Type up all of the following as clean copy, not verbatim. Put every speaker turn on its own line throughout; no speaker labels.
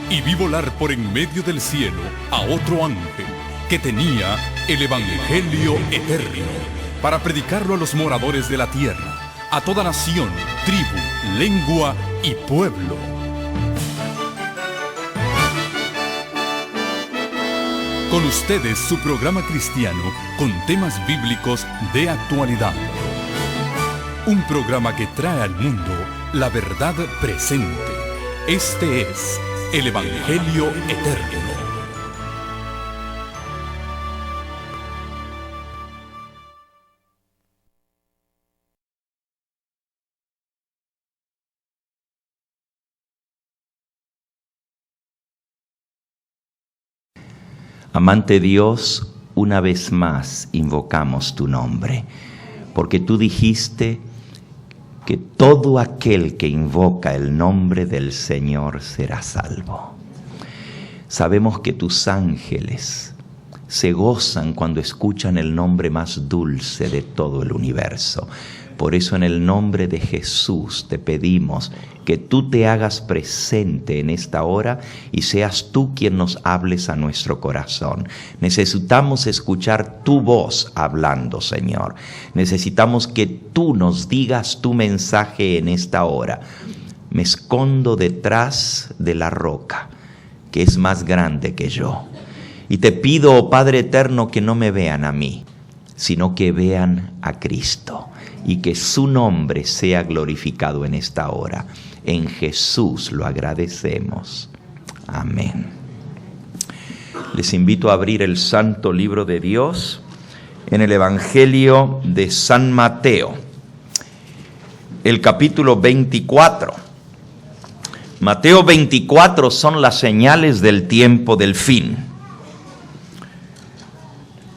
y vi volar por en medio del cielo a otro ángel que tenía el Evangelio eterno para predicarlo a los moradores de la tierra, a toda nación, tribu, lengua y pueblo. Con ustedes su programa cristiano con temas bíblicos de actualidad. Un programa que trae al mundo la verdad presente. Este es el Evangelio eterno.
Amante Dios, una vez más invocamos tu nombre, porque tú dijiste que todo aquel que invoca el nombre del Señor será salvo. Sabemos que tus ángeles se gozan cuando escuchan el nombre más dulce de todo el universo. Por eso en el nombre de Jesús te pedimos que tú te hagas presente en esta hora y seas tú quien nos hables a nuestro corazón. Necesitamos escuchar tu voz hablando, Señor. Necesitamos que tú nos digas tu mensaje en esta hora. Me escondo detrás de la roca, que es más grande que yo. Y te pido, oh Padre eterno, que no me vean a mí, sino que vean a Cristo. Y que su nombre sea glorificado en esta hora. En Jesús lo agradecemos. Amén. Les invito a abrir el Santo Libro de Dios en el Evangelio de San Mateo, el capítulo 24. Mateo 24 son las señales del tiempo del fin.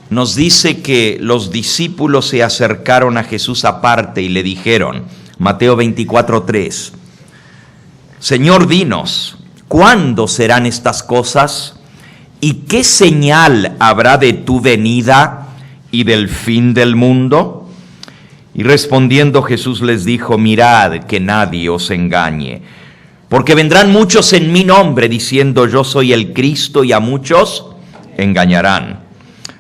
Nos dice que los discípulos se acercaron a Jesús aparte y le dijeron, Mateo 24:3, Señor, dinos, ¿cuándo serán estas cosas? ¿Y qué señal habrá de tu venida y del fin del mundo? Y respondiendo Jesús les dijo, mirad que nadie os engañe, porque vendrán muchos en mi nombre diciendo yo soy el Cristo y a muchos engañarán.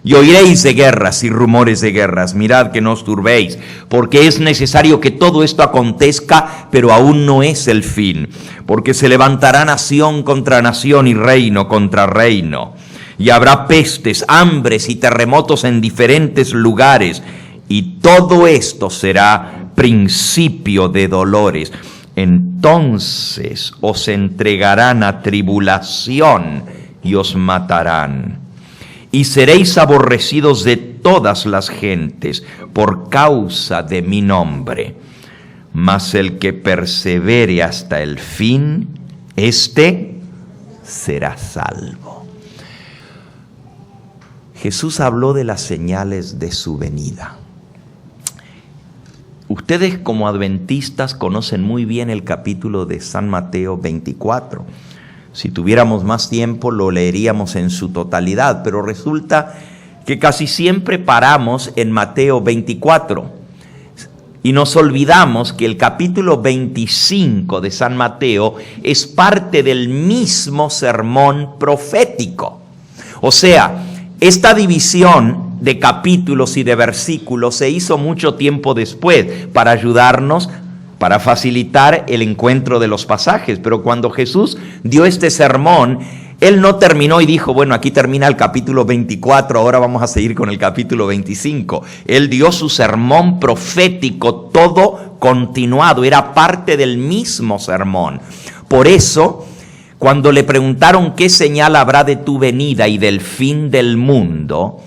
Y oiréis de guerras y rumores de guerras. Mirad que no os turbéis, porque es necesario que todo esto acontezca, pero aún no es el fin. Porque se levantará nación contra nación y reino contra reino. Y habrá pestes, hambres y terremotos en diferentes lugares. Y todo esto será principio de dolores. Entonces os entregarán a tribulación y os matarán. Y seréis aborrecidos de todas las gentes por causa de mi nombre. Mas el que persevere hasta el fin, éste será salvo. Jesús habló de las señales de su venida. Ustedes como adventistas conocen muy bien el capítulo de San Mateo 24. Si tuviéramos más tiempo lo leeríamos en su totalidad, pero resulta que casi siempre paramos en Mateo 24 y nos olvidamos que el capítulo 25 de San Mateo es parte del mismo sermón profético. O sea, esta división de capítulos y de versículos se hizo mucho tiempo después para ayudarnos, para facilitar el encuentro de los pasajes. Pero cuando Jesús dio este sermón, Él no terminó y dijo, bueno, aquí termina el capítulo 24, ahora vamos a seguir con el capítulo 25. Él dio su sermón profético, todo continuado, era parte del mismo sermón. Por eso, cuando le preguntaron qué señal habrá de tu venida y del fin del mundo,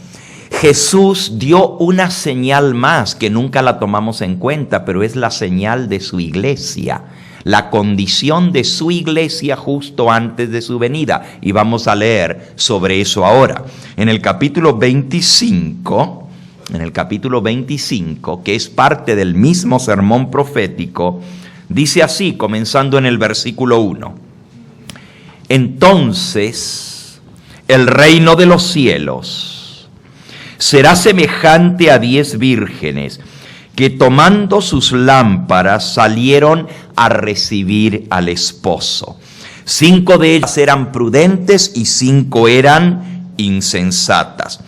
Jesús dio una señal más que nunca la tomamos en cuenta, pero es la señal de su iglesia, la condición de su iglesia justo antes de su venida. Y vamos a leer sobre eso ahora. En el capítulo 25, que es parte del mismo sermón profético, dice así, comenzando en el versículo 1. Entonces, el reino de los cielos será semejante a 10 vírgenes que tomando sus lámparas salieron a recibir al esposo. 5 de ellas eran prudentes y 5 eran insensatas.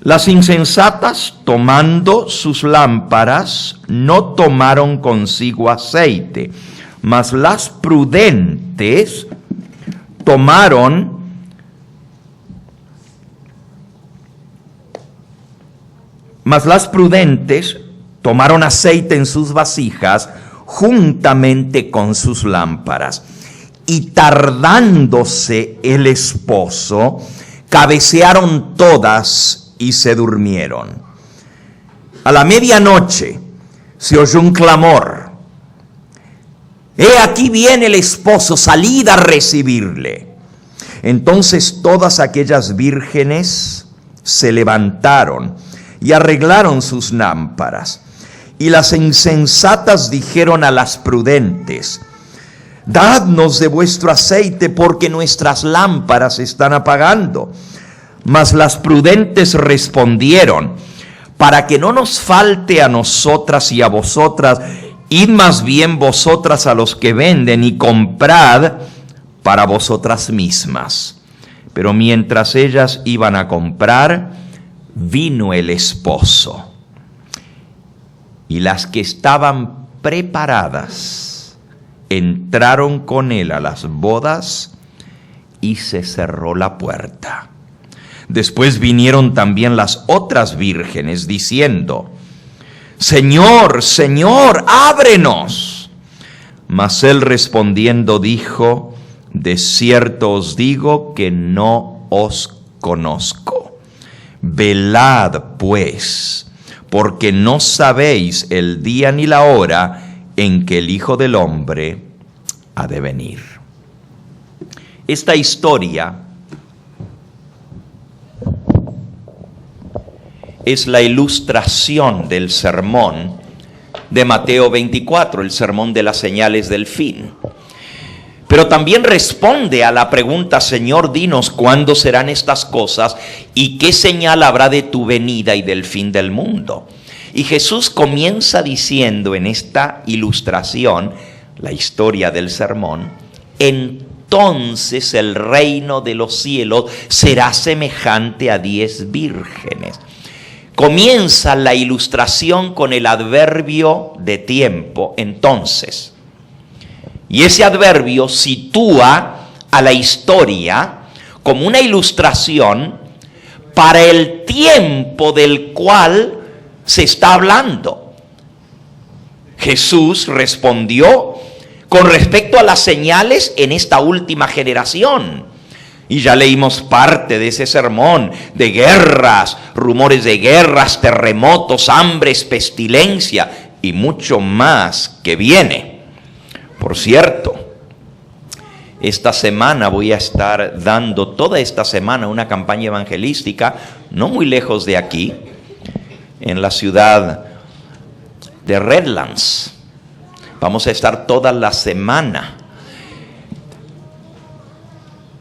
Las insensatas, tomando sus lámparas, no tomaron consigo aceite, mas las prudentes tomaron aceite en sus vasijas juntamente con sus lámparas. Y tardándose el esposo, cabecearon todas y se durmieron. A la medianoche se oyó un clamor: «He aquí viene el esposo, salid a recibirle». Entonces todas aquellas vírgenes se levantaron y arreglaron sus lámparas. Y las insensatas dijeron a las prudentes: «Dadnos de vuestro aceite, porque nuestras lámparas están apagando». Mas las prudentes respondieron: «Para que no nos falte a nosotras y a vosotras, id más bien vosotras a los que venden y comprad para vosotras mismas». Pero mientras ellas iban a comprar, vino el esposo. Y las que estaban preparadas entraron con él a las bodas y se cerró la puerta. Después vinieron también las otras vírgenes diciendo: «Señor, Señor, ábrenos». Mas él respondiendo dijo: «De cierto os digo que no os conozco. Velad pues, porque no sabéis el día ni la hora en que el Hijo del Hombre ha de venir». Esta historia es la ilustración del sermón de Mateo 24, el sermón de las señales del fin. Pero también responde a la pregunta: «Señor, dinos cuándo serán estas cosas y qué señal habrá de tu venida y del fin del mundo». Y Jesús comienza diciendo en esta ilustración, la historia del sermón: «Entonces el reino de los cielos será semejante a 10 vírgenes». Comienza la ilustración con el adverbio de tiempo, entonces. Y ese adverbio sitúa a la historia como una ilustración para el tiempo del cual se está hablando. Jesús respondió con respecto a las señales en esta última generación. Y ya leímos parte de ese sermón, de guerras, rumores de guerras, terremotos, hambres, pestilencia y mucho más que viene. Por cierto, esta semana voy a estar dando toda esta semana una campaña evangelística, no muy lejos de aquí, en la ciudad de Redlands. Vamos a estar toda la semana.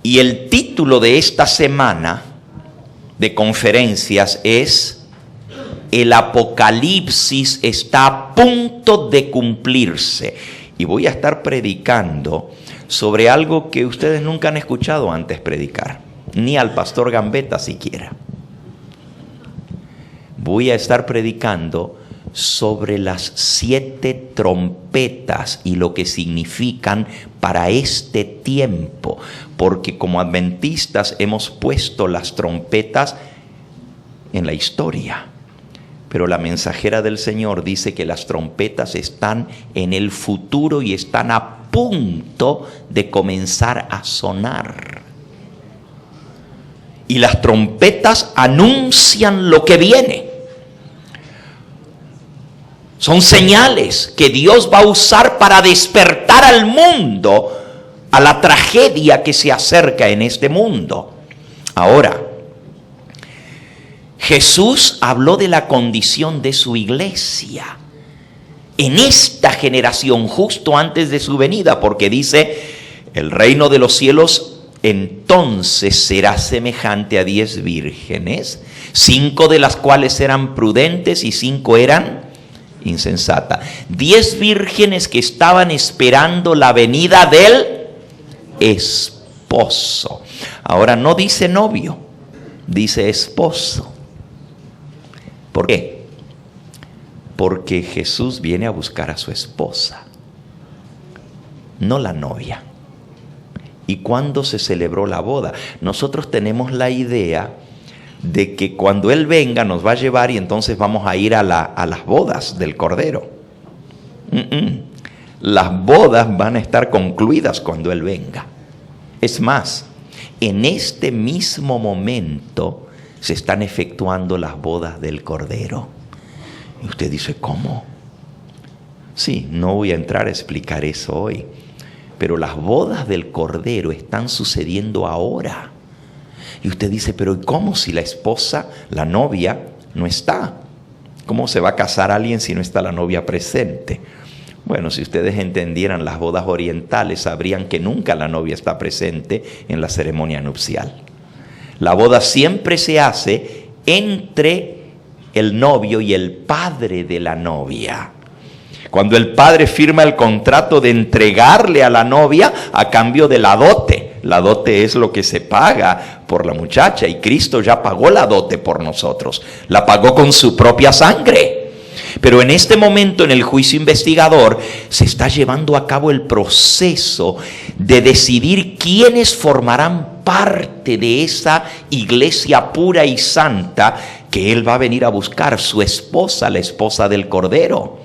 Y el título de esta semana de conferencias es: el Apocalipsis está a punto de cumplirse. Y voy a estar predicando sobre algo que ustedes nunca han escuchado antes predicar, ni al pastor Gambetta siquiera. Voy a estar predicando sobre las 7 trompetas y lo que significan para este tiempo, porque como adventistas hemos puesto las trompetas en la historia, pero la mensajera del Señor dice que las trompetas están en el futuro y están a punto de comenzar a sonar. Y las trompetas anuncian lo que viene. Son señales que Dios va a usar para despertar al mundo a la tragedia que se acerca en este mundo. Ahora, Jesús habló de la condición de su iglesia en esta generación, justo antes de su venida, porque dice: el reino de los cielos entonces será semejante a 10 vírgenes, 5 de las cuales eran prudentes y 5 eran insensatas. 10 vírgenes que estaban esperando la venida del esposo. Ahora no dice novio, dice esposo. ¿Por qué? Porque Jesús viene a buscar a su esposa, no la novia. ¿Y cuándo se celebró la boda? Nosotros tenemos la idea de que cuando Él venga nos va a llevar y entonces vamos a ir a las bodas del Cordero. Las bodas van a estar concluidas cuando Él venga. Es más, en este mismo momento se están efectuando las bodas del Cordero. Y usted dice, ¿cómo? Sí, no voy a entrar a explicar eso hoy, pero las bodas del Cordero están sucediendo ahora. Y usted dice, pero ¿cómo si la esposa, la novia, no está? ¿Cómo se va a casar alguien si no está la novia presente? Bueno, si ustedes entendieran las bodas orientales, sabrían que nunca la novia está presente en la ceremonia nupcial. La boda siempre se hace entre el novio y el padre de la novia. Cuando el padre firma el contrato de entregarle a la novia a cambio de la dote. La dote es lo que se paga por la muchacha y Cristo ya pagó la dote por nosotros. La pagó con su propia sangre. Pero en este momento, en el juicio investigador, se está llevando a cabo el proceso de decidir quiénes formarán parte de esa iglesia pura y santa que Él va a venir a buscar, su esposa, la esposa del Cordero.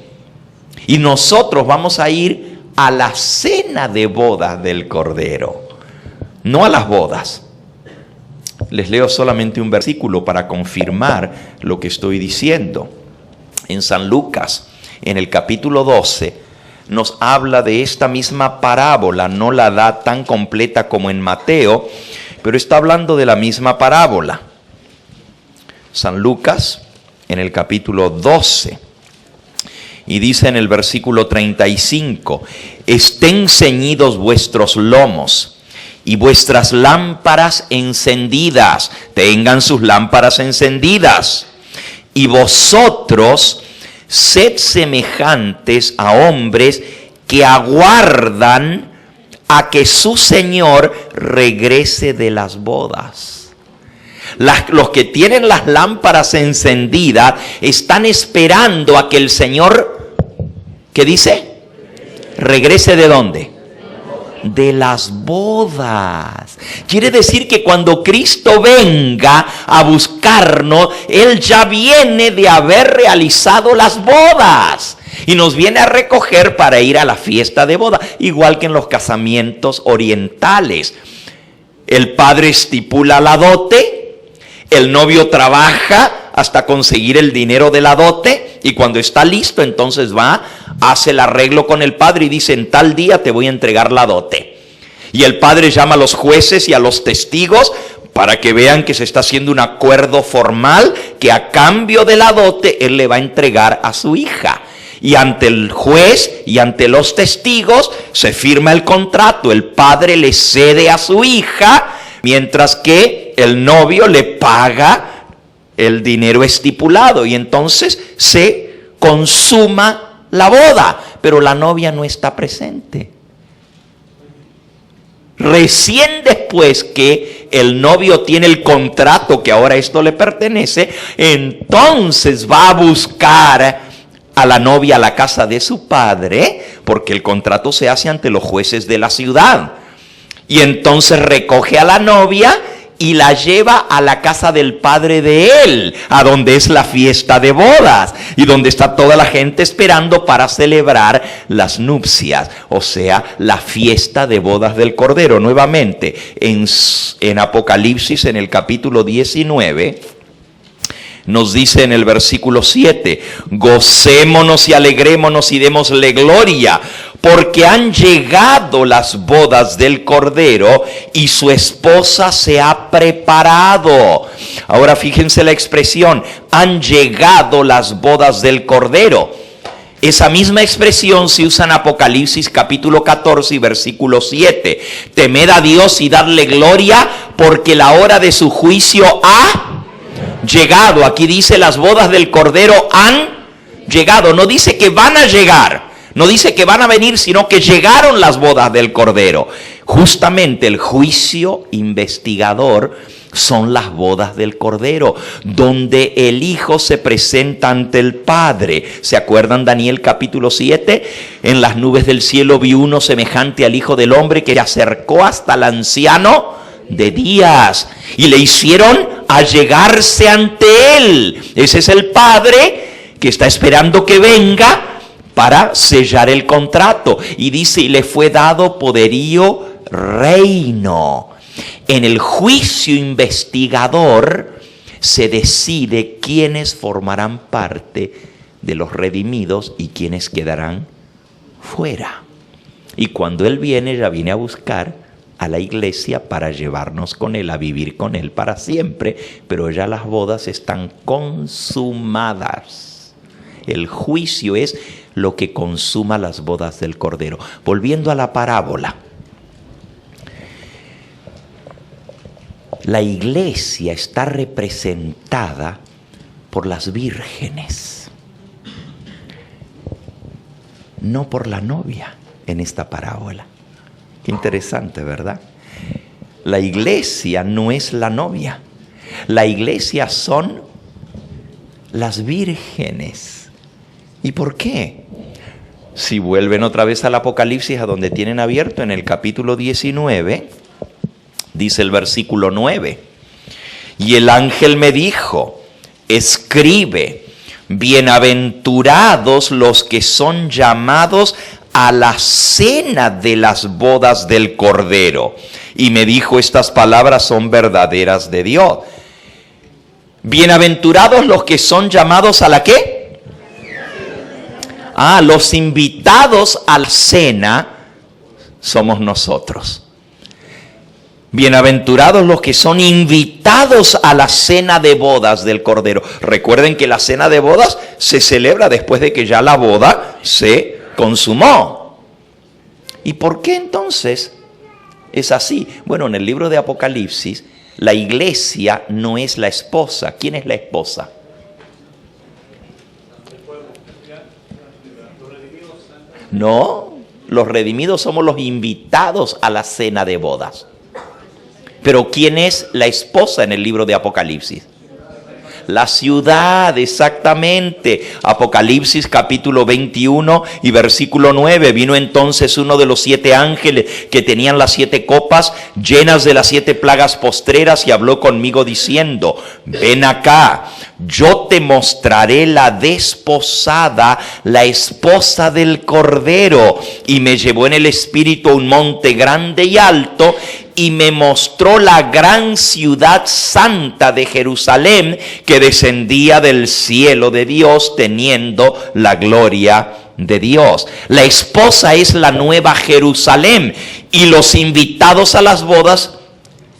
Y nosotros vamos a ir a la cena de bodas del Cordero, no a las bodas. Les leo solamente un versículo para confirmar lo que estoy diciendo. En San Lucas, en el capítulo 12, nos habla de esta misma parábola. No la da tan completa como en Mateo, pero está hablando de la misma parábola. San Lucas, en el capítulo 12, y dice en el versículo 35, estén ceñidos vuestros lomos y vuestras lámparas encendidas, tengan sus lámparas encendidas. Y vosotros sed semejantes a hombres que aguardan a que su Señor regrese de las bodas. Los que tienen las lámparas encendidas están esperando a que el Señor, ¿qué dice? ¿Regrese de dónde? De las bodas. Quiere decir que cuando Cristo venga a buscarnos, Él ya viene de haber realizado las bodas y nos viene a recoger para ir a la fiesta de boda, igual que en los casamientos orientales. El padre estipula la dote, el novio trabaja hasta conseguir el dinero de la dote y cuando está listo entonces va, hace el arreglo con el padre y dice, en tal día te voy a entregar la dote. Y el padre llama a los jueces y a los testigos para que vean que se está haciendo un acuerdo formal que a cambio de la dote él le va a entregar a su hija. Y ante el juez y ante los testigos se firma el contrato. El padre le cede a su hija, mientras que el novio le paga el dinero estipulado. Y entonces se consuma la boda, pero la novia no está presente. Recién después que el novio tiene el contrato que ahora esto le pertenece, entonces va a buscar a la novia a la casa de su padre, porque el contrato se hace ante los jueces de la ciudad. Y entonces recoge a la novia y la lleva a la casa del padre de él, a donde es la fiesta de bodas y donde está toda la gente esperando para celebrar las nupcias, o sea, la fiesta de bodas del Cordero. Nuevamente, en Apocalipsis, en el capítulo 19, nos dice en el versículo 7, gocémonos y alegrémonos y démosle gloria, porque han llegado las bodas del Cordero y su esposa se ha preparado. Ahora fíjense la expresión, han llegado las bodas del Cordero. Esa misma expresión se usa en Apocalipsis capítulo 14 y versículo 7. Temed a Dios y dadle gloria, porque la hora de su juicio ha llegado. Aquí dice las bodas del Cordero han llegado. No dice que van a llegar. No dice que van a venir, sino que llegaron las bodas del Cordero. Justamente el juicio investigador son las bodas del Cordero, donde el Hijo se presenta ante el Padre. ¿Se acuerdan Daniel capítulo 7? En las nubes del cielo vi uno semejante al Hijo del Hombre que se acercó hasta el anciano de días y le hicieron allegarse ante él. Ese es el Padre que está esperando que venga para sellar el contrato. Y dice, y le fue dado poderío, reino. En el juicio investigador se decide quiénes formarán parte de los redimidos y quiénes quedarán fuera. Y cuando Él viene, ya viene a buscar a la iglesia para llevarnos con Él, a vivir con Él para siempre. Pero ya las bodas están consumadas. El juicio es lo que consuma las bodas del Cordero. Volviendo a la parábola. La iglesia está representada por las vírgenes, no por la novia en esta parábola. Qué interesante, ¿verdad? La iglesia no es la novia. La iglesia son las vírgenes. ¿Y por qué? Si vuelven otra vez al Apocalipsis, a donde tienen abierto en el capítulo 19, dice el versículo 9, y el ángel me dijo, escribe, bienaventurados los que son llamados a la cena de las bodas del Cordero. Y me dijo, estas palabras son verdaderas de Dios. Bienaventurados los que son llamados a la ¿qué? Los invitados a la cena somos nosotros. Bienaventurados los que son invitados a la cena de bodas del Cordero. Recuerden que la cena de bodas se celebra después de que ya la boda se consumó. ¿Y por qué entonces es así? Bueno, en el libro de Apocalipsis, la iglesia no es la esposa. ¿Quién es la esposa? No, los redimidos somos los invitados a la cena de bodas. Pero ¿quién es la esposa en el libro de Apocalipsis? La ciudad, exactamente. Apocalipsis capítulo 21 y versículo 9. Vino entonces uno de los 7 ángeles que tenían las 7 copas llenas de las 7 plagas postreras y habló conmigo diciendo, ven acá, yo te mostraré la desposada, la esposa del Cordero. Y me llevó en el espíritu a un monte grande y alto, y me mostró la gran ciudad santa de Jerusalén, que descendía del cielo de Dios, teniendo la gloria de Dios. La esposa es la nueva Jerusalén, y los invitados a las bodas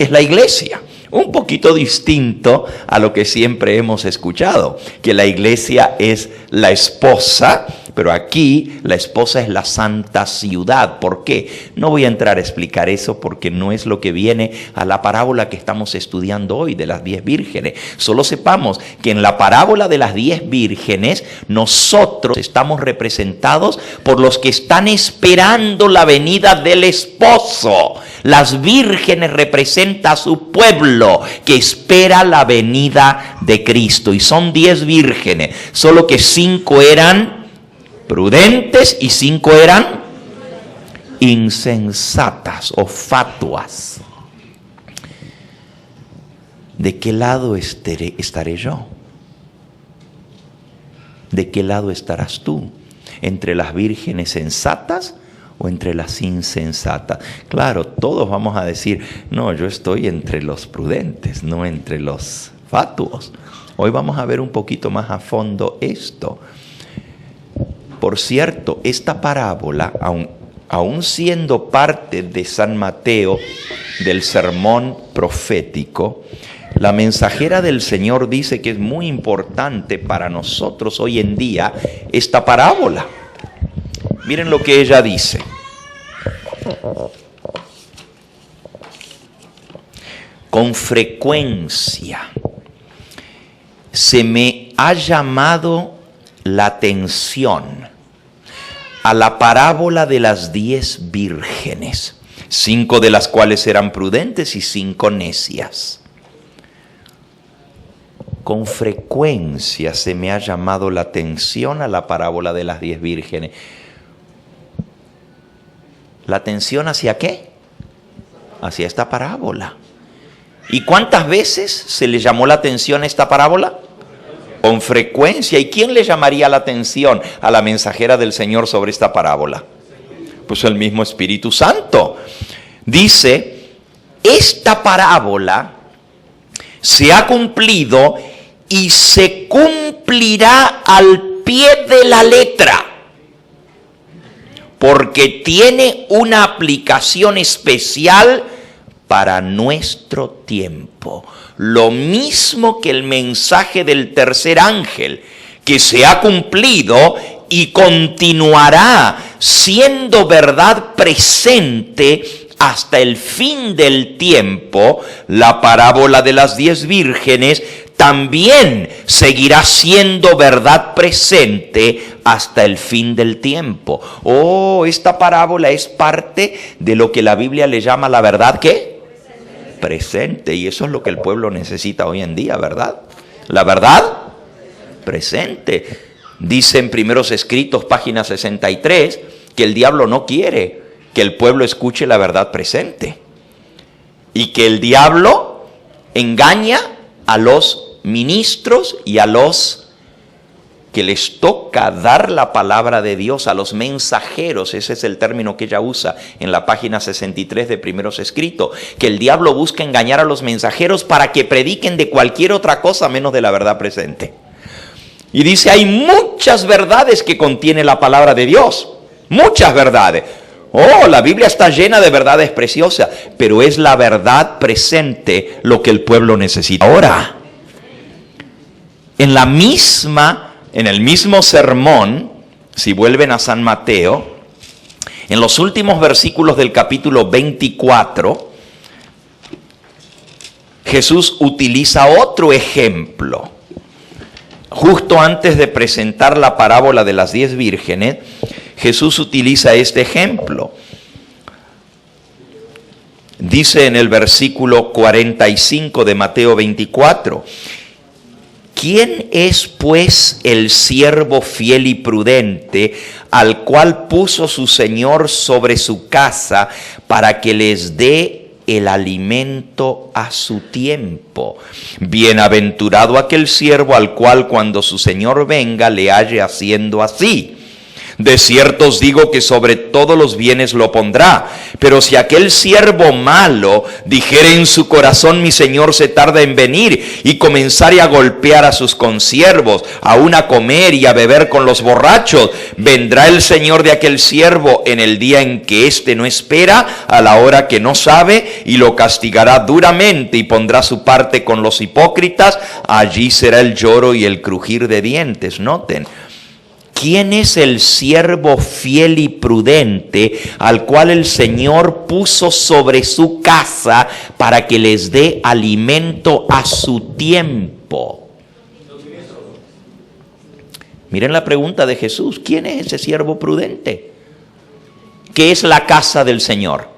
es la iglesia. Un poquito distinto a lo que siempre hemos escuchado, que la iglesia es la esposa, pero aquí la esposa es la santa ciudad. ¿Por qué? No voy a entrar a explicar eso porque no es lo que viene a la parábola que estamos estudiando hoy de las 10 vírgenes. Solo sepamos que en la parábola de las 10 vírgenes nosotros estamos representados por los que están esperando la venida del esposo. Las vírgenes representan a su pueblo que espera la venida de Cristo. Y son 10 vírgenes, solo que 5 eran prudentes y 5 eran insensatas o fatuas. ¿De qué lado estaré yo? ¿De qué lado estarás tú? ¿Entre las vírgenes sensatas o entre las insensatas? Claro, todos vamos a decir, no, yo estoy entre los prudentes, no entre los fatuos. Hoy vamos a ver un poquito más a fondo esto. Por cierto, esta parábola, aun siendo parte de San Mateo, del sermón profético, la mensajera del Señor dice que es muy importante para nosotros hoy en día esta parábola. Miren lo que ella dice. Con frecuencia se me ha llamado la atención a la parábola de las 10 vírgenes, 5 de las cuales eran prudentes y 5 necias. Con frecuencia se me ha llamado la atención a la parábola de las 10 vírgenes. ¿La atención hacia qué? Hacia esta parábola. ¿Y cuántas veces se le llamó la atención a esta parábola? Con frecuencia. ¿Y quién le llamaría la atención a la mensajera del Señor sobre esta parábola? Pues el mismo Espíritu Santo. Dice, esta parábola se ha cumplido y se cumplirá al pie de la letra, porque tiene una aplicación especial para nuestro tiempo. Lo mismo que el mensaje del tercer ángel, que se ha cumplido y continuará siendo verdad presente hasta el fin del tiempo. La parábola de las 10 vírgenes también seguirá siendo verdad presente hasta el fin del tiempo. Esta parábola es parte de lo que la Biblia le llama la verdad, ¿qué? Presente. Y eso es lo que el pueblo necesita hoy en día, ¿verdad? La verdad presente. Dice en Primeros Escritos, página 63, que el diablo no quiere que el pueblo escuche la verdad presente. Y que el diablo engaña a los ministros y a los que les toca dar la palabra de Dios, a los mensajeros. Ese es el término que ella usa en la página 63 de Primeros Escritos, que el diablo busca engañar a los mensajeros para que prediquen de cualquier otra cosa menos de la verdad presente. Y dice, hay muchas verdades que contiene la palabra de Dios, muchas verdades. La Biblia está llena de verdades preciosas, pero es la verdad presente lo que el pueblo necesita ahora. En el mismo sermón, si vuelven a San Mateo, en los últimos versículos del capítulo 24, Jesús utiliza otro ejemplo. Justo antes de presentar la parábola de las 10 vírgenes, Jesús utiliza este ejemplo. Dice en el versículo 45 de Mateo 24, ¿quién es pues el siervo fiel y prudente al cual puso su Señor sobre su casa para que les dé el alimento a su tiempo? Bienaventurado aquel siervo al cual cuando su Señor venga le halle haciendo así. De cierto os digo que sobre todos los bienes lo pondrá. Pero si aquel siervo malo dijere en su corazón, mi señor se tarda en venir, y comenzare a golpear a sus consiervos, aún a comer y a beber con los borrachos, vendrá el señor de aquel siervo en el día en que éste no espera, a la hora que no sabe, y lo castigará duramente, y pondrá su parte con los hipócritas. Allí será el lloro y el crujir de dientes. Noten, ¿quién es el siervo fiel y prudente al cual el Señor puso sobre su casa para que les dé alimento a su tiempo? Miren la pregunta de Jesús. ¿Quién es ese siervo prudente? ¿Qué es la casa del Señor?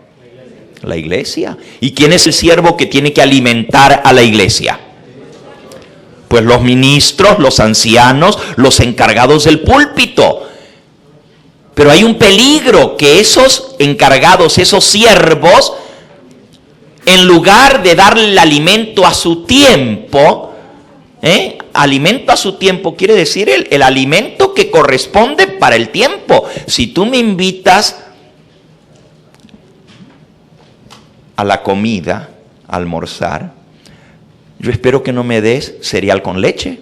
La iglesia. ¿Y quién es el siervo que tiene que alimentar a la iglesia? Pues los ministros, los ancianos, los encargados del púlpito. Pero hay un peligro, que esos encargados, esos siervos, en lugar de darle el alimento a su tiempo, alimento a su tiempo quiere decir el alimento que corresponde para el tiempo. Si tú me invitas a la comida, a almorzar, yo espero que no me des cereal con leche,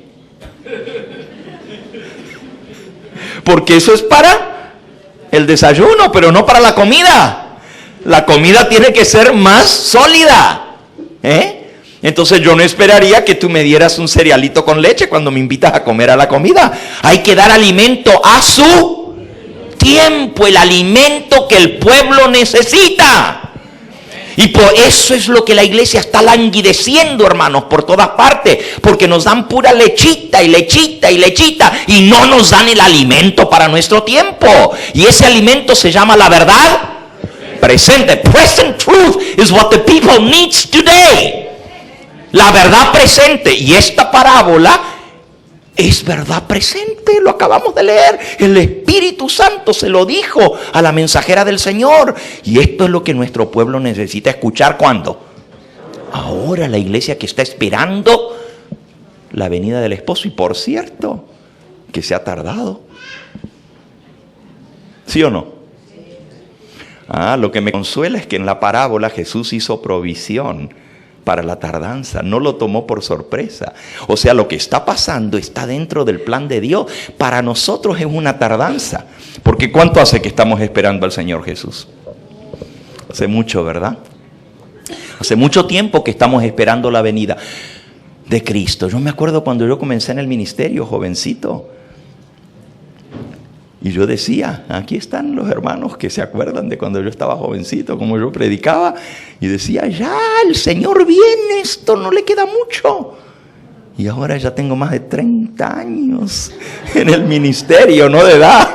porque eso es para el desayuno, pero no para la comida. La comida tiene que ser más sólida, Entonces yo no esperaría que tú me dieras un cerealito con leche cuando me invitas a comer a la comida. Hay que dar alimento a su tiempo, el alimento que el pueblo necesita. Y por eso es lo que la iglesia está languideciendo, hermanos, por todas partes. Porque nos dan pura lechita y lechita y lechita. Y no nos dan el alimento para nuestro tiempo. Y ese alimento se llama la verdad presente. Present truth is what the people needs today. La verdad presente. Y esta parábola es verdad presente, lo acabamos de leer. El Espíritu Santo se lo dijo a la mensajera del Señor. Y esto es lo que nuestro pueblo necesita escuchar. ¿Cuándo? Ahora, la iglesia que está esperando la venida del esposo. Y por cierto, que se ha tardado. ¿Sí o no? Lo que me consuela es que en la parábola Jesús hizo provisión para la tardanza, no lo tomó por sorpresa. O sea, lo que está pasando está dentro del plan de Dios. Para nosotros es una tardanza, porque ¿cuánto hace que estamos esperando al Señor Jesús? Hace mucho, ¿verdad? Hace mucho tiempo que estamos esperando la venida de Cristo. Yo me acuerdo cuando yo comencé en el ministerio, jovencito, y yo decía, aquí están los hermanos que se acuerdan de cuando yo estaba jovencito, como yo predicaba, y decía, ya, el Señor viene, esto no le queda mucho. Y ahora ya tengo más de 30 años en el ministerio, no de edad.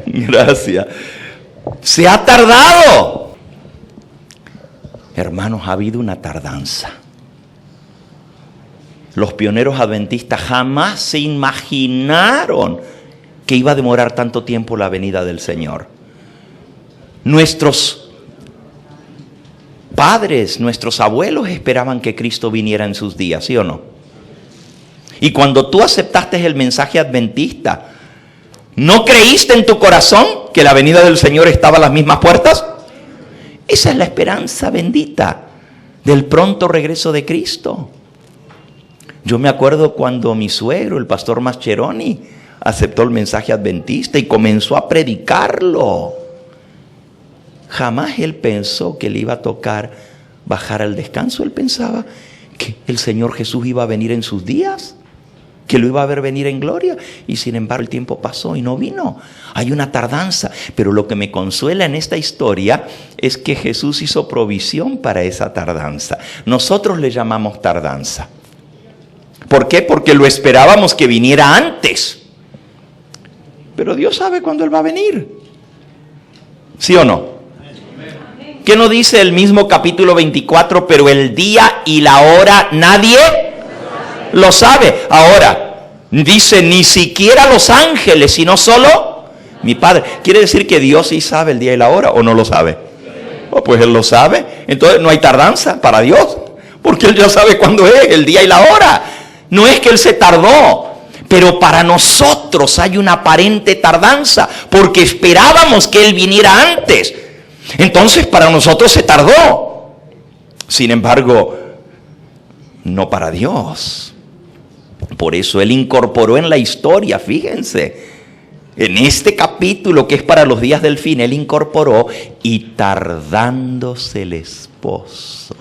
Gracias. Se ha tardado. Hermanos, ha habido una tardanza. Los pioneros adventistas jamás se imaginaron que iba a demorar tanto tiempo la venida del Señor. Nuestros padres, nuestros abuelos esperaban que Cristo viniera en sus días, ¿sí o no? Y cuando tú aceptaste el mensaje adventista, ¿no creíste en tu corazón que la venida del Señor estaba a las mismas puertas? Esa es la esperanza bendita del pronto regreso de Cristo. Yo me acuerdo cuando mi suegro, el pastor Mascheroni, aceptó el mensaje adventista y comenzó a predicarlo. Jamás él pensó que le iba a tocar bajar al descanso. Él pensaba que el Señor Jesús iba a venir en sus días, que lo iba a ver venir en gloria. Y sin embargo el tiempo pasó y no vino. Hay una tardanza. Pero lo que me consuela en esta historia es que Jesús hizo provisión para esa tardanza. Nosotros le llamamos tardanza. ¿Por qué? Porque lo esperábamos que viniera antes. Pero Dios sabe cuándo Él va a venir. ¿Sí o no? ¿Qué nos dice el mismo capítulo 24? Pero el día y la hora nadie lo sabe. Ahora, dice ni siquiera los ángeles, sino solo mi Padre. ¿Quiere decir que Dios sí sabe el día y la hora o no lo sabe? Oh, pues Él lo sabe. Entonces no hay tardanza para Dios, porque Él ya sabe cuándo es el día y la hora. No es que Él se tardó, pero para nosotros hay una aparente tardanza, porque esperábamos que Él viniera antes. Entonces para nosotros se tardó. Sin embargo, no para Dios. Por eso Él incorporó en la historia, fíjense, en este capítulo que es para los días del fin, Él incorporó y tardándose el esposo.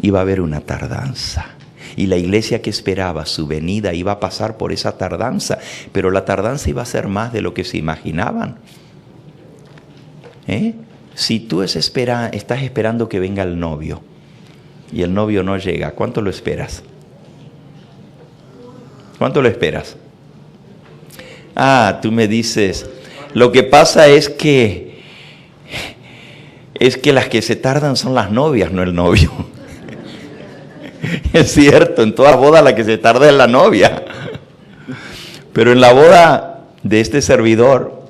Iba a haber una tardanza. Y la iglesia que esperaba su venida iba a pasar por esa tardanza, pero la tardanza iba a ser más de lo que se imaginaban. Si tú estás esperando que venga el novio y el novio no llega, ¿cuánto lo esperas? ¿Cuánto lo esperas? Tú me dices, lo que pasa es que las que se tardan son las novias, no el novio. Es cierto, en toda boda la que se tarda es la novia. Pero en la boda de este servidor,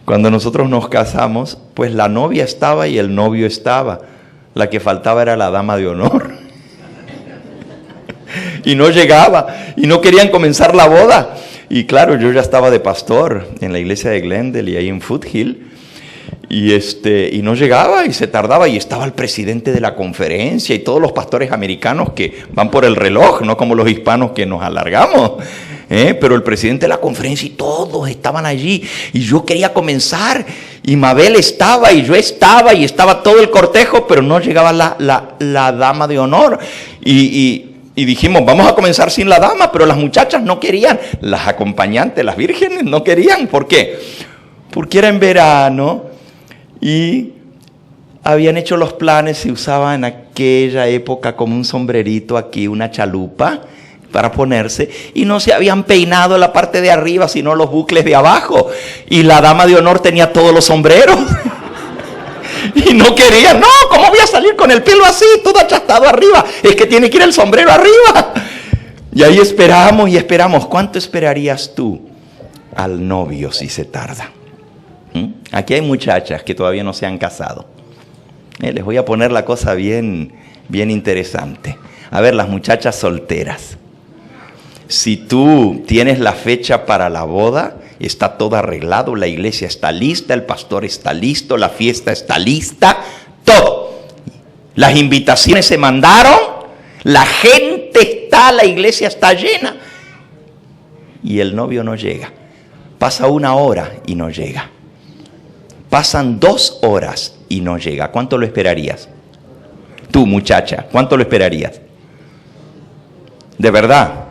cuando nosotros nos casamos, pues la novia estaba y el novio estaba. La que faltaba era la dama de honor. Y no llegaba, y no querían comenzar la boda. Y claro, yo ya estaba de pastor en la iglesia de Glendale y ahí en Foothill. Y no llegaba y se tardaba, y estaba el presidente de la conferencia y todos los pastores americanos que van por el reloj, no como los hispanos que nos alargamos, pero el presidente de la conferencia y todos estaban allí, y yo quería comenzar, y Mabel estaba y yo estaba y estaba todo el cortejo, pero no llegaba la dama de honor, y dijimos, vamos a comenzar sin la dama, pero las muchachas no querían, las acompañantes, las vírgenes no querían. ¿Por qué? porque era en verano y habían hecho los planes, se usaba en aquella época como un sombrerito aquí, una chalupa para ponerse, y no se habían peinado la parte de arriba, sino los bucles de abajo, y la dama de honor tenía todos los sombreros. Y no quería, no, ¿cómo voy a salir con el pelo así, todo achastado arriba? Es que tiene que ir el sombrero arriba. Y ahí esperamos y esperamos. ¿Cuánto esperarías tú al novio si se tarda? Aquí hay muchachas que todavía no se han casado. Les voy a poner la cosa bien interesante. A ver, las muchachas solteras. Si tú tienes la fecha para la boda, está todo arreglado, la iglesia está lista, el pastor está listo, la fiesta está lista, todo. Las invitaciones se mandaron, la gente está, la iglesia está llena. Y el novio no llega. Pasa 1 hora y no llega. Pasan 2 horas y no llega. ¿Cuánto lo esperarías? Tú, muchacha, ¿cuánto lo esperarías? ¿De verdad?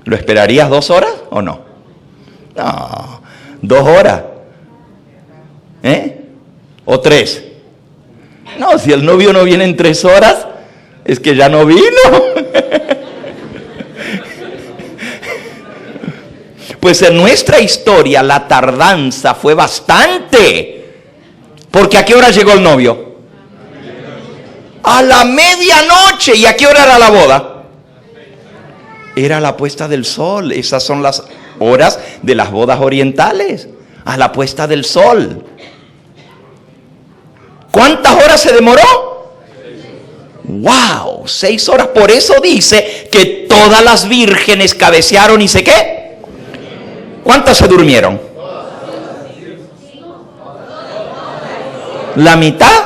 ¿Lo esperarías 2 horas o no? No, 2 horas. ¿O 3? No, si el novio no viene en 3 horas, es que ya no vino. Pues en nuestra historia la tardanza fue bastante. Porque ¿a qué hora llegó el novio? A la medianoche. ¿Y a qué hora era la boda? Era la puesta del sol. Esas son las horas de las bodas orientales. A la puesta del sol. ¿Cuántas horas se demoró? ¡Wow! 6 horas. Por eso dice que todas las vírgenes cabecearon y se ¿qué? ¿Cuántas se durmieron? ¿La mitad?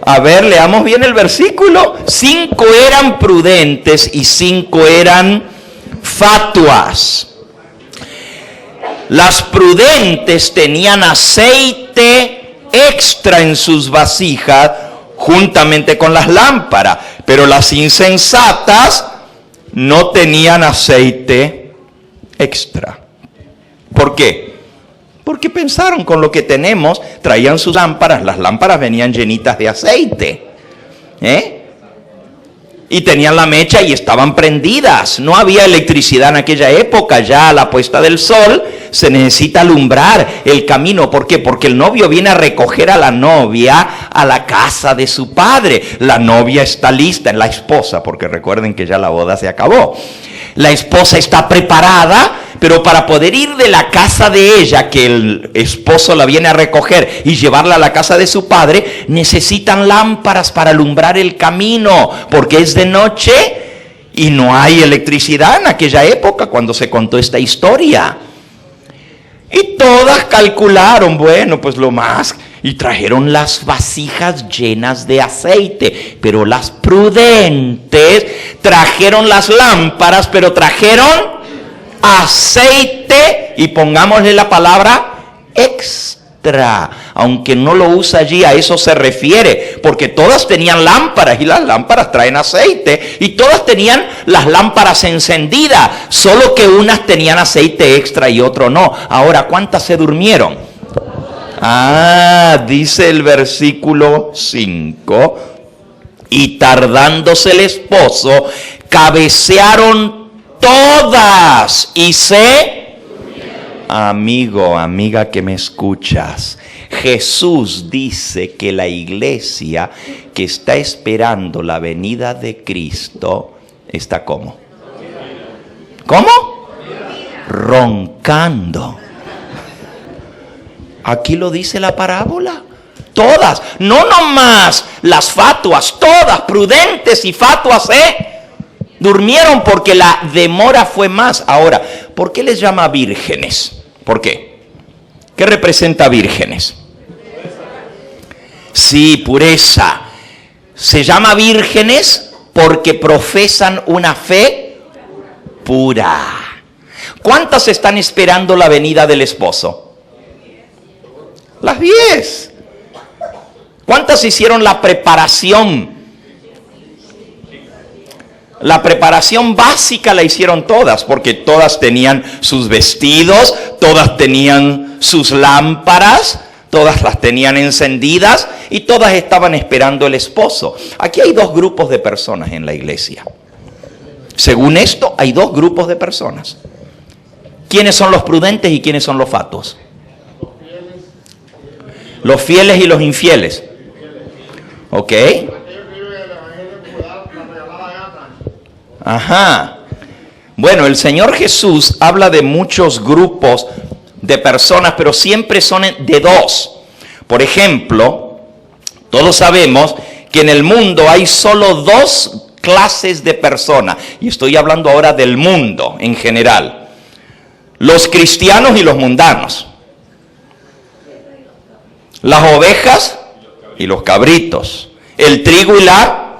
A ver, leamos bien el versículo. 5 eran prudentes y 5 eran fatuas. Las prudentes tenían aceite extra en sus vasijas juntamente con las lámparas, pero las insensatas no tenían aceite extra. ¿Por qué? Porque pensaron, con lo que tenemos, traían sus lámparas, las lámparas venían llenitas de aceite, y tenían la mecha y estaban prendidas. No había electricidad en aquella época. Ya a la puesta del sol se necesita alumbrar el camino. ¿Por qué? Porque el novio viene a recoger a la novia a la casa de su padre. La novia está lista, la esposa, porque recuerden que ya la boda se acabó. La esposa está preparada, pero para poder ir de la casa de ella, que el esposo la viene a recoger y llevarla a la casa de su padre, necesitan lámparas para alumbrar el camino, porque es de noche y no hay electricidad en aquella época cuando se contó esta historia. Y todas calcularon, bueno, pues lo más, y trajeron las vasijas llenas de aceite. Pero las prudentes trajeron las lámparas, pero trajeron aceite, y pongámosle la palabra extra, aunque no lo usa allí, a eso se refiere, porque todas tenían lámparas y las lámparas traen aceite, y todas tenían las lámparas encendidas, solo que unas tenían aceite extra y otro no. Ahora, ¿cuántas se durmieron? Dice el versículo 5, y tardándose el esposo, cabecearon todas y se... Amigo, amiga que me escuchas, Jesús dice que la iglesia que está esperando la venida de Cristo está ¿cómo? ¿Cómo? Roncando. Aquí lo dice la parábola. Todas, no nomás las fatuas, todas prudentes y fatuas, durmieron porque la demora fue más. Ahora, ¿por qué les llama vírgenes? ¿Por qué? ¿Qué representa vírgenes? Sí, pureza. Se llama vírgenes porque profesan una fe pura. ¿Cuántas están esperando la venida del esposo? Las 10. ¿Cuántas hicieron la preparación? La preparación básica la hicieron todas, porque todas tenían sus vestidos, todas tenían sus lámparas, todas las tenían encendidas y todas estaban esperando el esposo. Aquí hay dos grupos de personas en la iglesia. Según esto, hay dos grupos de personas. ¿Quiénes son los prudentes y quiénes son los fatuos? Los fieles y los infieles. ¿Ok? Ajá. Bueno, el Señor Jesús habla de muchos grupos de personas, pero siempre son de dos. Por ejemplo, todos sabemos que en el mundo hay solo dos clases de personas. Y estoy hablando ahora del mundo en general. Los cristianos y los mundanos. Las ovejas y los cabritos. El trigo y la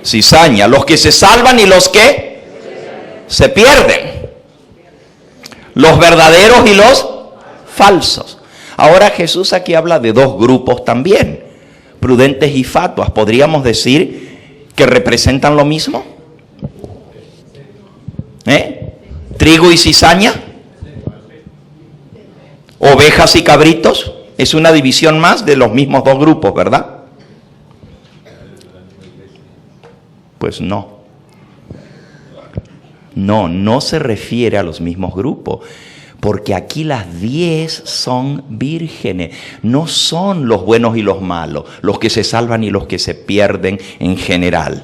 cizaña. Los que se salvan y los que se pierden. Los verdaderos y los falsos. Ahora Jesús aquí habla de dos grupos también. Prudentes y fatuas. ¿Podríamos decir que representan lo mismo? ¿Trigo y cizaña? ¿Ovejas y cabritos? Es una división más de los mismos dos grupos, ¿verdad? Pues no. No se refiere a los mismos grupos. Porque aquí las 10 son vírgenes. No son los buenos y los malos, los que se salvan y los que se pierden en general.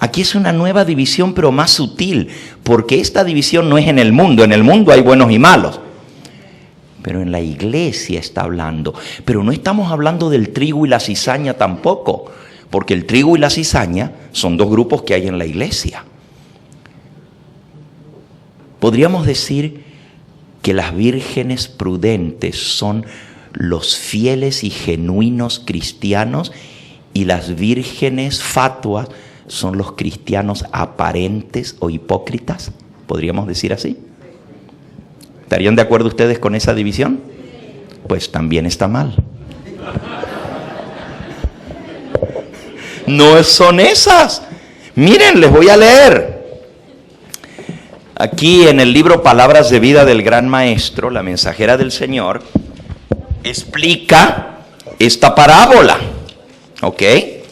Aquí es una nueva división, pero más sutil. Porque esta división no es en el mundo. En el mundo hay buenos y malos. Pero en la iglesia está hablando. Pero no estamos hablando del trigo y la cizaña tampoco. Porque el trigo y la cizaña son dos grupos que hay en la iglesia. Podríamos decir que las vírgenes prudentes son los fieles y genuinos cristianos y las vírgenes fatuas son los cristianos aparentes o hipócritas. ¿Podríamos decir así? ¿Estarían de acuerdo ustedes con esa división? Pues también está mal. No son esas. Miren, les voy a leer. Aquí en el libro Palabras de Vida del Gran Maestro, la mensajera del Señor, explica esta parábola. ¿Ok?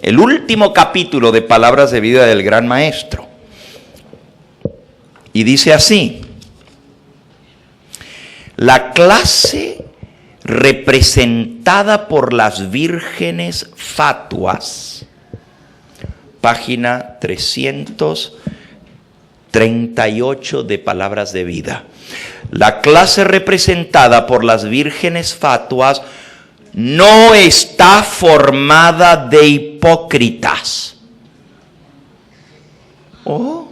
El último capítulo de Palabras de Vida del Gran Maestro. Y dice así: la clase representada por las vírgenes fatuas, página 338 de Palabras de Vida. La clase representada por las vírgenes fatuas no está formada de hipócritas. Oh.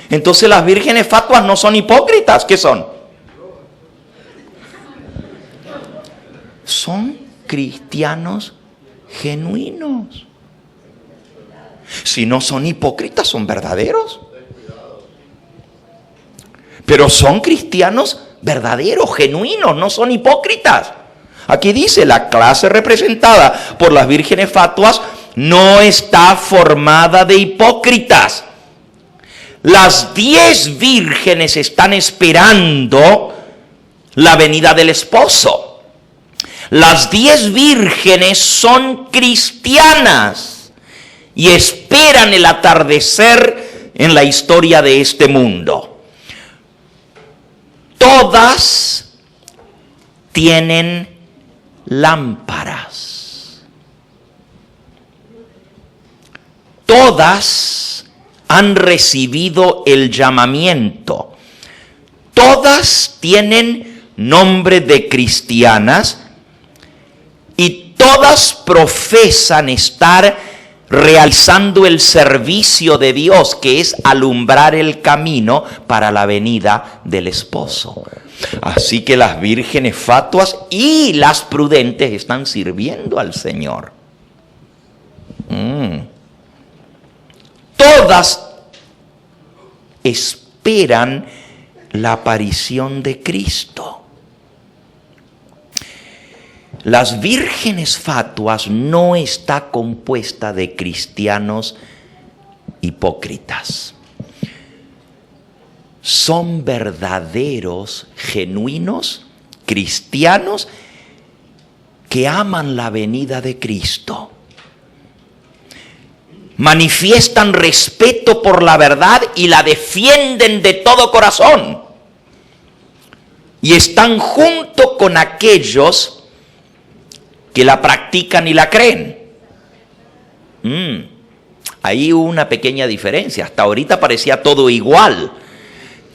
Entonces las vírgenes fatuas no son hipócritas. ¿Qué son? Son cristianos genuinos. Si no son hipócritas, son verdaderos. Pero son cristianos verdaderos, genuinos, no son hipócritas. Aquí dice, la clase representada por las vírgenes fatuas no está formada de hipócritas. Las 10 vírgenes están esperando la venida del esposo. Las 10 vírgenes son cristianas y esperan el atardecer en la historia de este mundo. Todas tienen lámparas. Todas han recibido el llamamiento. Todas tienen nombre de cristianas y todas profesan estar realizando el servicio de Dios, que es alumbrar el camino para la venida del esposo. Así que las vírgenes fatuas y las prudentes están sirviendo al Señor. Todas esperan la aparición de Cristo. Las vírgenes fatuas no está compuesta de cristianos hipócritas. Son verdaderos, genuinos cristianos que aman la venida de Cristo. Manifiestan respeto por la verdad y la defienden de todo corazón. Y están junto con aquellos que la practican y la creen. Ahí hubo una pequeña diferencia. Hasta ahorita parecía todo igual.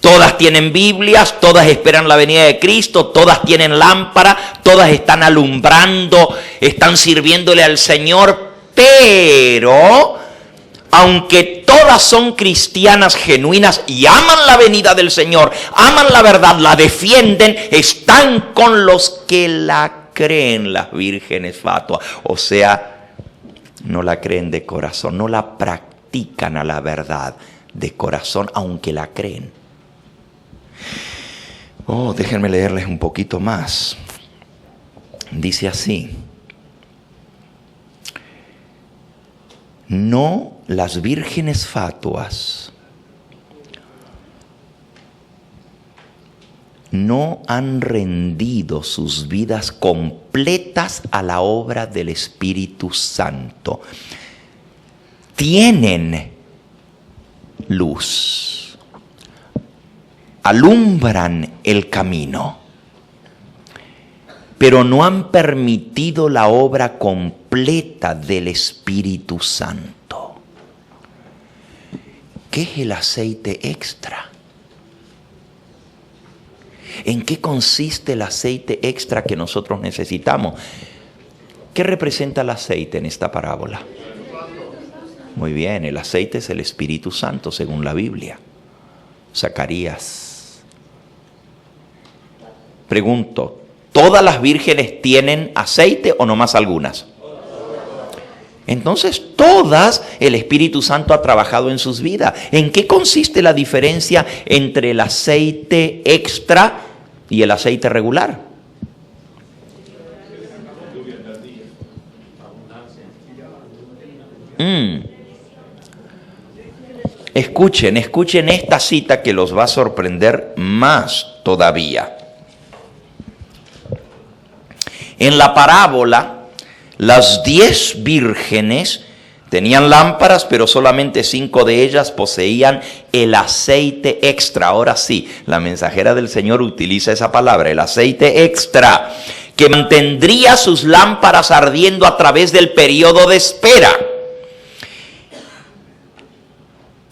Todas tienen Biblias, todas esperan la venida de Cristo, todas tienen lámpara, todas están alumbrando, están sirviéndole al Señor, pero aunque todas son cristianas genuinas y aman la venida del Señor, aman la verdad, la defienden, están con los que la creen, las vírgenes fatuas. O sea, no la creen de corazón, no la practican a la verdad de corazón, aunque la creen. Déjenme leerles un poquito más. Dice así: no, las vírgenes fatuas no han rendido sus vidas completas a la obra del Espíritu Santo. Tienen luz, alumbran el camino, pero no han permitido la obra completa del Espíritu Santo. ¿Qué es el aceite extra? ¿En qué consiste el aceite extra que nosotros necesitamos? ¿Qué representa el aceite en esta parábola? Muy bien, el aceite es el Espíritu Santo según la Biblia. Zacarías. Pregunto, ¿todas las vírgenes tienen aceite o nomás algunas? Entonces todas el Espíritu Santo ha trabajado en sus vidas. ¿En qué consiste la diferencia entre el aceite extra y el aceite regular? Escuchen esta cita que los va a sorprender más todavía. En la parábola, las 10 vírgenes tenían lámparas, pero solamente 5 de ellas poseían el aceite extra. Ahora sí, la mensajera del Señor utiliza esa palabra, el aceite extra, que mantendría sus lámparas ardiendo a través del periodo de espera.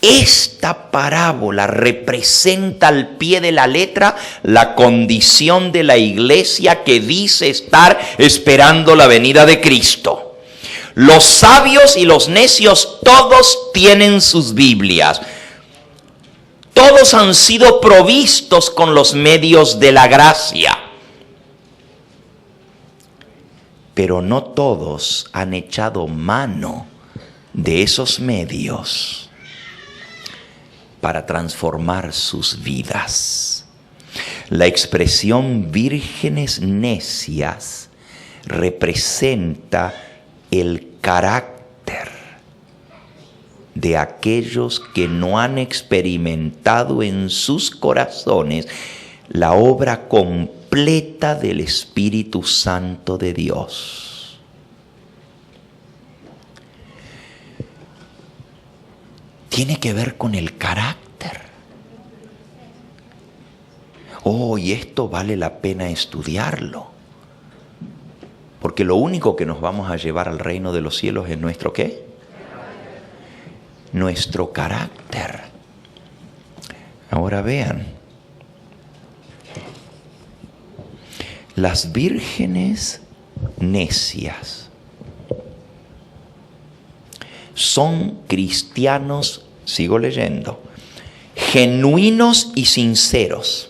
Esta parábola representa al pie de la letra la condición de la iglesia que dice estar esperando la venida de Cristo. Los sabios y los necios todos tienen sus Biblias. Todos han sido provistos con los medios de la gracia. Pero no todos han echado mano de esos medios para transformar sus vidas. La expresión vírgenes necias representa el carácter de aquellos que no han experimentado en sus corazones la obra completa del Espíritu Santo de Dios. Tiene que ver con el carácter. Y esto vale la pena estudiarlo. Porque lo único que nos vamos a llevar al reino de los cielos es nuestro ¿qué? Nuestro carácter. Ahora vean. Las vírgenes necias son cristianos, sigo leyendo, genuinos y sinceros.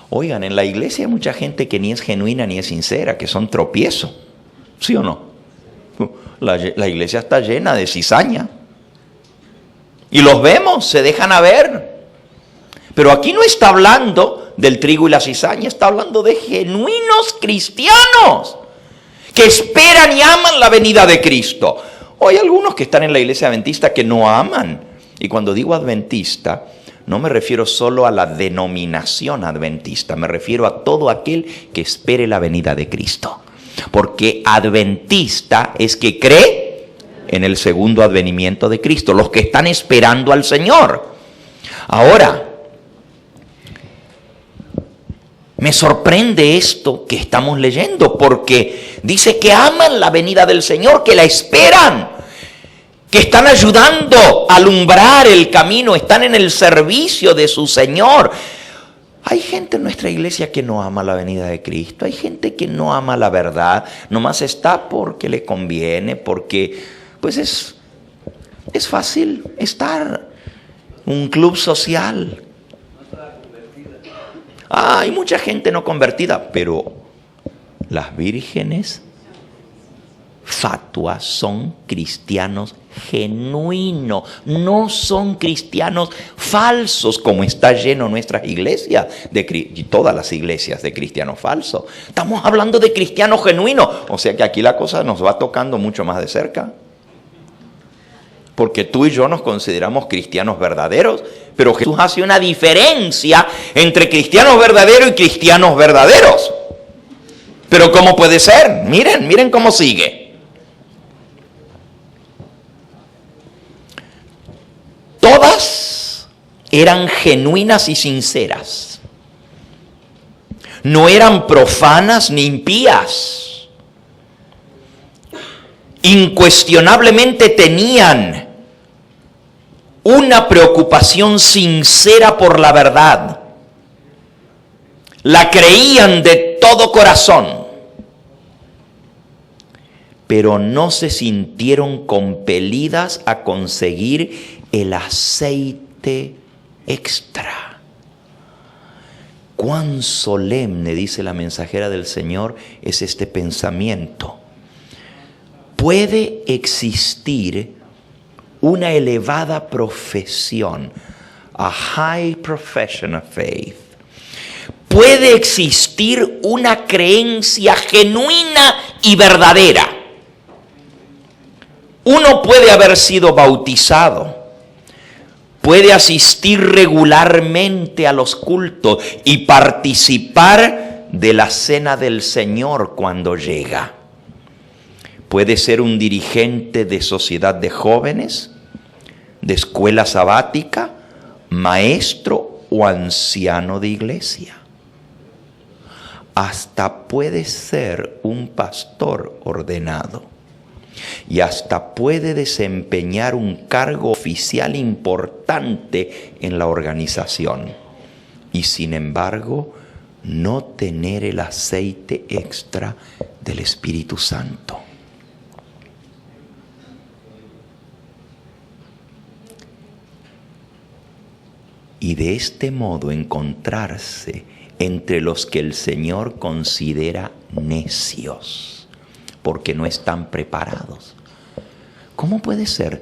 Oigan, en la iglesia hay mucha gente que ni es genuina ni es sincera, que son tropiezo. ¿Sí o no? La iglesia está llena de cizaña. Y los vemos, se dejan a ver. Pero aquí no está hablando del trigo y la cizaña, está hablando de genuinos cristianos que esperan y aman la venida de Cristo. O hay algunos que están en la iglesia adventista que no aman. Y cuando digo adventista, no me refiero solo a la denominación adventista, me refiero a todo aquel que espere la venida de Cristo. Porque adventista es que cree en el segundo advenimiento de Cristo, los que están esperando al Señor. Ahora, me sorprende esto que estamos leyendo, porque dice que aman la venida del Señor, que la esperan, que están ayudando a alumbrar el camino, están en el servicio de su Señor. Hay gente en nuestra iglesia que no ama la venida de Cristo, hay gente que no ama la verdad, nomás está porque le conviene, porque pues es fácil estar en un club social. Hay mucha gente no convertida, pero las vírgenes fatuas son cristianos genuinos, no son cristianos falsos, como está lleno nuestras iglesias, y todas las iglesias de cristianos falsos. Estamos hablando de cristianos genuinos, o sea que aquí la cosa nos va tocando mucho más de cerca. Porque tú y yo nos consideramos cristianos verdaderos, pero Jesús hace una diferencia entre cristianos verdaderos y cristianos verdaderos. Pero ¿cómo puede ser? Miren cómo sigue. Todas eran genuinas y sinceras. No eran profanas ni impías. Incuestionablemente tenían una preocupación sincera por la verdad. La creían de todo corazón, pero no se sintieron compelidas a conseguir el aceite extra. Cuán solemne, dice la mensajera del Señor, es este pensamiento. Puede existir una elevada profesión, a high profession of faith. Puede existir una creencia genuina y verdadera. Uno puede haber sido bautizado, puede asistir regularmente a los cultos y participar de la cena del Señor cuando llega. Puede ser un dirigente de sociedad de jóvenes, de escuela sabática, maestro o anciano de iglesia. Hasta puede ser un pastor ordenado. Y hasta puede desempeñar un cargo oficial importante en la organización. Y sin embargo, no tener el aceite extra del Espíritu Santo. Y de este modo encontrarse entre los que el Señor considera necios, porque no están preparados. ¿Cómo puede ser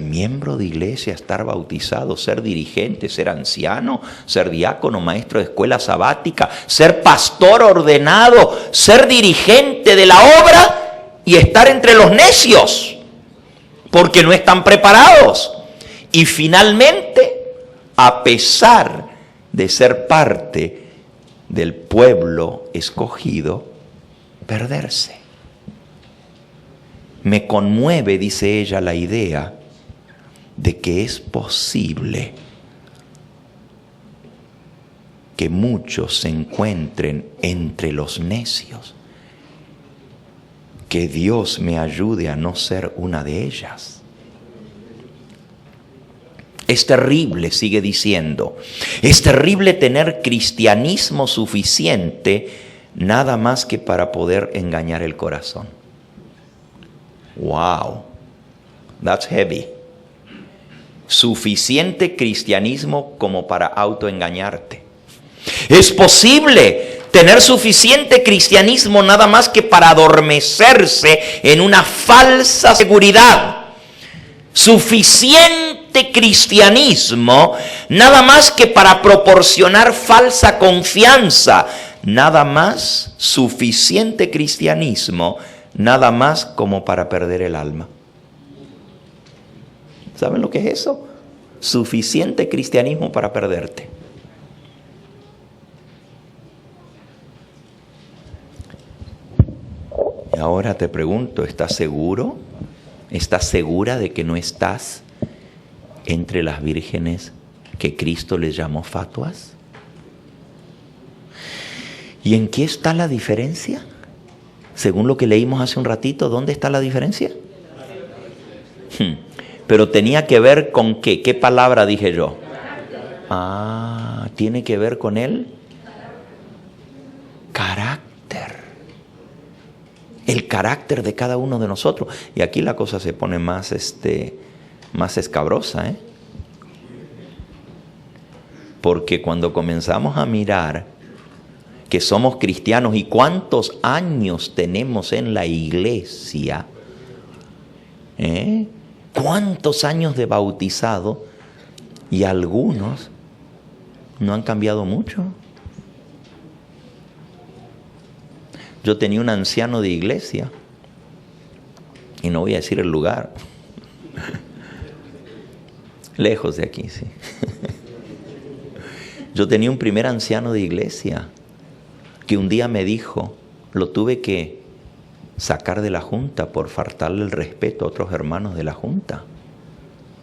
miembro de iglesia, estar bautizado, ser dirigente, ser anciano, ser diácono, maestro de escuela sabática, ser pastor ordenado, ser dirigente de la obra y estar entre los necios? Porque no están preparados. Y finalmente, a pesar de ser parte del pueblo escogido, perderse. Me conmueve, dice ella, la idea de que es posible que muchos se encuentren entre los necios. Que Dios me ayude a no ser una de ellas. Es terrible, sigue diciendo, es terrible tener cristianismo suficiente nada más que para poder engañar el corazón. Wow, that's heavy. Suficiente cristianismo como para autoengañarte. Es posible tener suficiente cristianismo nada más que para adormecerse en una falsa seguridad. Suficiente cristianismo nada más que para proporcionar falsa confianza. Nada más suficiente cristianismo, nada más como para perder el alma. ¿Saben lo que es eso? Suficiente cristianismo para perderte. Y ahora te pregunto, ¿estás seguro? ¿Estás segura de que no estás entre las vírgenes que Cristo les llamó fatuas? ¿Y en qué está la diferencia? Según lo que leímos hace un ratito, ¿dónde está la diferencia? Pero tenía que ver con ¿qué? ¿Qué palabra dije yo? Tiene que ver con el carácter. El carácter de cada uno de nosotros. Y aquí la cosa se pone más escabrosa, Porque cuando comenzamos a mirar que somos cristianos y cuántos años tenemos en la iglesia, cuántos años de bautizado, y algunos no han cambiado mucho. Yo tenía un anciano de iglesia, y no voy a decir el lugar, lejos de aquí, sí. Yo tenía un primer anciano de iglesia que un día me dijo, lo tuve que sacar de la junta por faltarle el respeto a otros hermanos de la junta.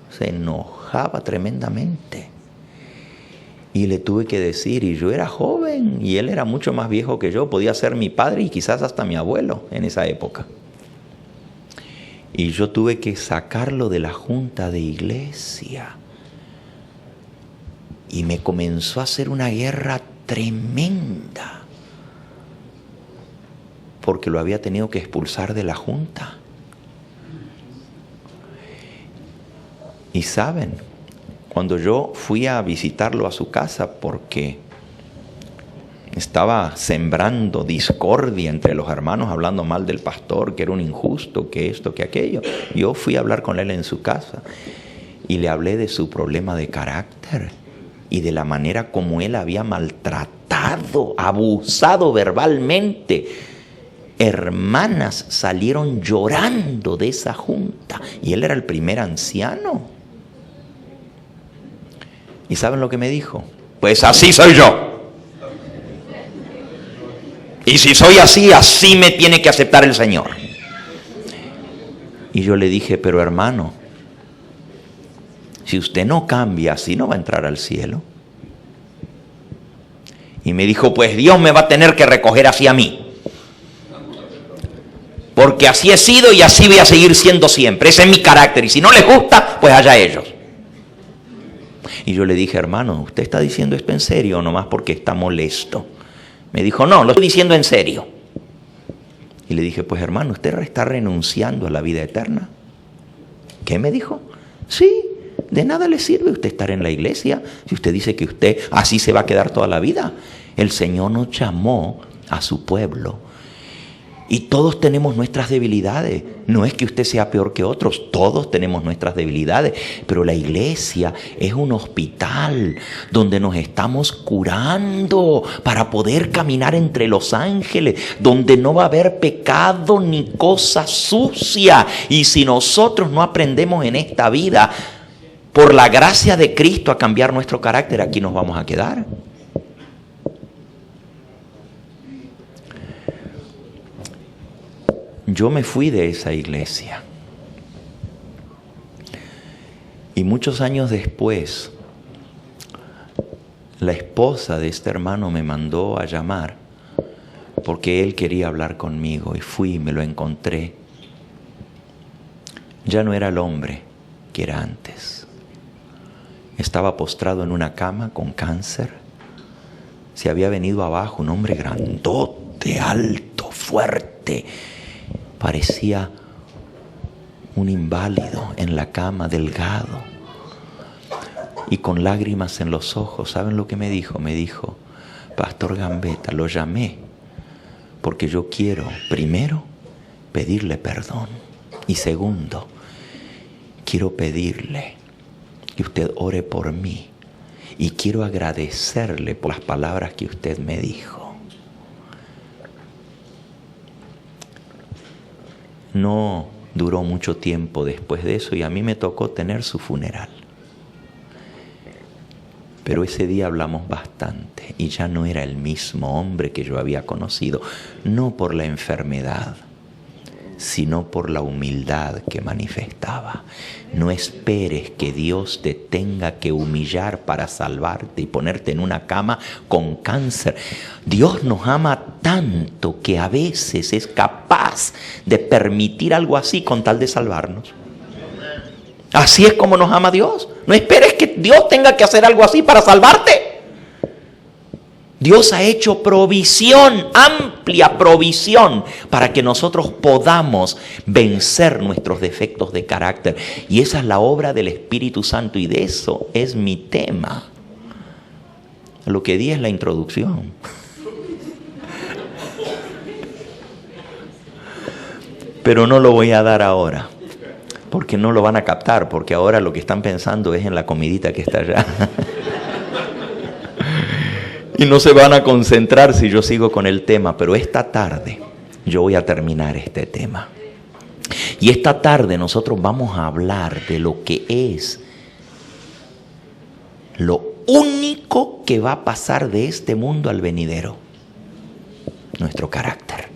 Se enojaba tremendamente. Y le tuve que decir, y yo era joven, y él era mucho más viejo que yo, podía ser mi padre y quizás hasta mi abuelo en esa época. Y yo tuve que sacarlo de la junta de iglesia. Y me comenzó a hacer una guerra tremenda, porque lo había tenido que expulsar de la junta. Y saben, cuando yo fui a visitarlo a su casa, porque estaba sembrando discordia entre los hermanos, hablando mal del pastor, que era un injusto, que esto, que aquello, yo fui a hablar con él en su casa y le hablé de su problema de carácter y de la manera como él había maltratado, abusado verbalmente. Hermanas salieron llorando de esa junta y él era el primer anciano. ¿Y saben lo que me dijo? Pues así soy yo. Y si soy así, así me tiene que aceptar el Señor. Y yo le dije, pero hermano, si usted no cambia, así no va a entrar al cielo. Y me dijo, pues Dios me va a tener que recoger así a mí. Porque así he sido y así voy a seguir siendo siempre. Ese es mi carácter. Y si no les gusta, pues allá ellos. Y yo le dije, hermano, ¿usted está diciendo esto en serio o nomás porque está molesto? Me dijo, no, lo estoy diciendo en serio. Y le dije, pues hermano, ¿usted está renunciando a la vida eterna? ¿Qué me dijo? Sí, de nada le sirve usted estar en la iglesia si usted dice que usted así se va a quedar toda la vida. El Señor nos llamó a su pueblo. Y todos tenemos nuestras debilidades. No es que usted sea peor que otros, todos tenemos nuestras debilidades. Pero la iglesia es un hospital donde nos estamos curando para poder caminar entre los ángeles, donde no va a haber pecado ni cosa sucia. Y si nosotros no aprendemos en esta vida, por la gracia de Cristo, a cambiar nuestro carácter, aquí nos vamos a quedar. Yo me fui de esa iglesia y muchos años después la esposa de este hermano me mandó a llamar porque él quería hablar conmigo y fui y me lo encontré. Ya no era el hombre que era antes. Estaba postrado en una cama con cáncer. Se había venido abajo, un hombre grandote, alto, fuerte. Parecía un inválido en la cama, delgado y con lágrimas en los ojos. ¿Saben lo que me dijo? Me dijo, Pastor Gambetta, lo llamé porque yo quiero, primero, pedirle perdón y segundo, quiero pedirle que usted ore por mí y quiero agradecerle por las palabras que usted me dijo. No duró mucho tiempo después de eso y a mí me tocó tener su funeral. Pero ese día hablamos bastante y ya no era el mismo hombre que yo había conocido, no por la enfermedad, sino por la humildad que manifestaba. No esperes que Dios te tenga que humillar para salvarte y ponerte en una cama con cáncer. Dios nos ama tanto que a veces es capaz de permitir algo así con tal de salvarnos. Así es como nos ama Dios. No esperes que Dios tenga que hacer algo así para salvarte. Dios ha hecho provisión, amplia provisión, para que nosotros podamos vencer nuestros defectos de carácter. Y esa es la obra del Espíritu Santo y de eso es mi tema. Lo que di es la introducción. Pero no lo voy a dar ahora, porque no lo van a captar, porque ahora lo que están pensando es en la comidita que está allá. Y no se van a concentrar si yo sigo con el tema, pero esta tarde yo voy a terminar este tema. Y esta tarde nosotros vamos a hablar de lo que es lo único que va a pasar de este mundo al venidero: nuestro carácter.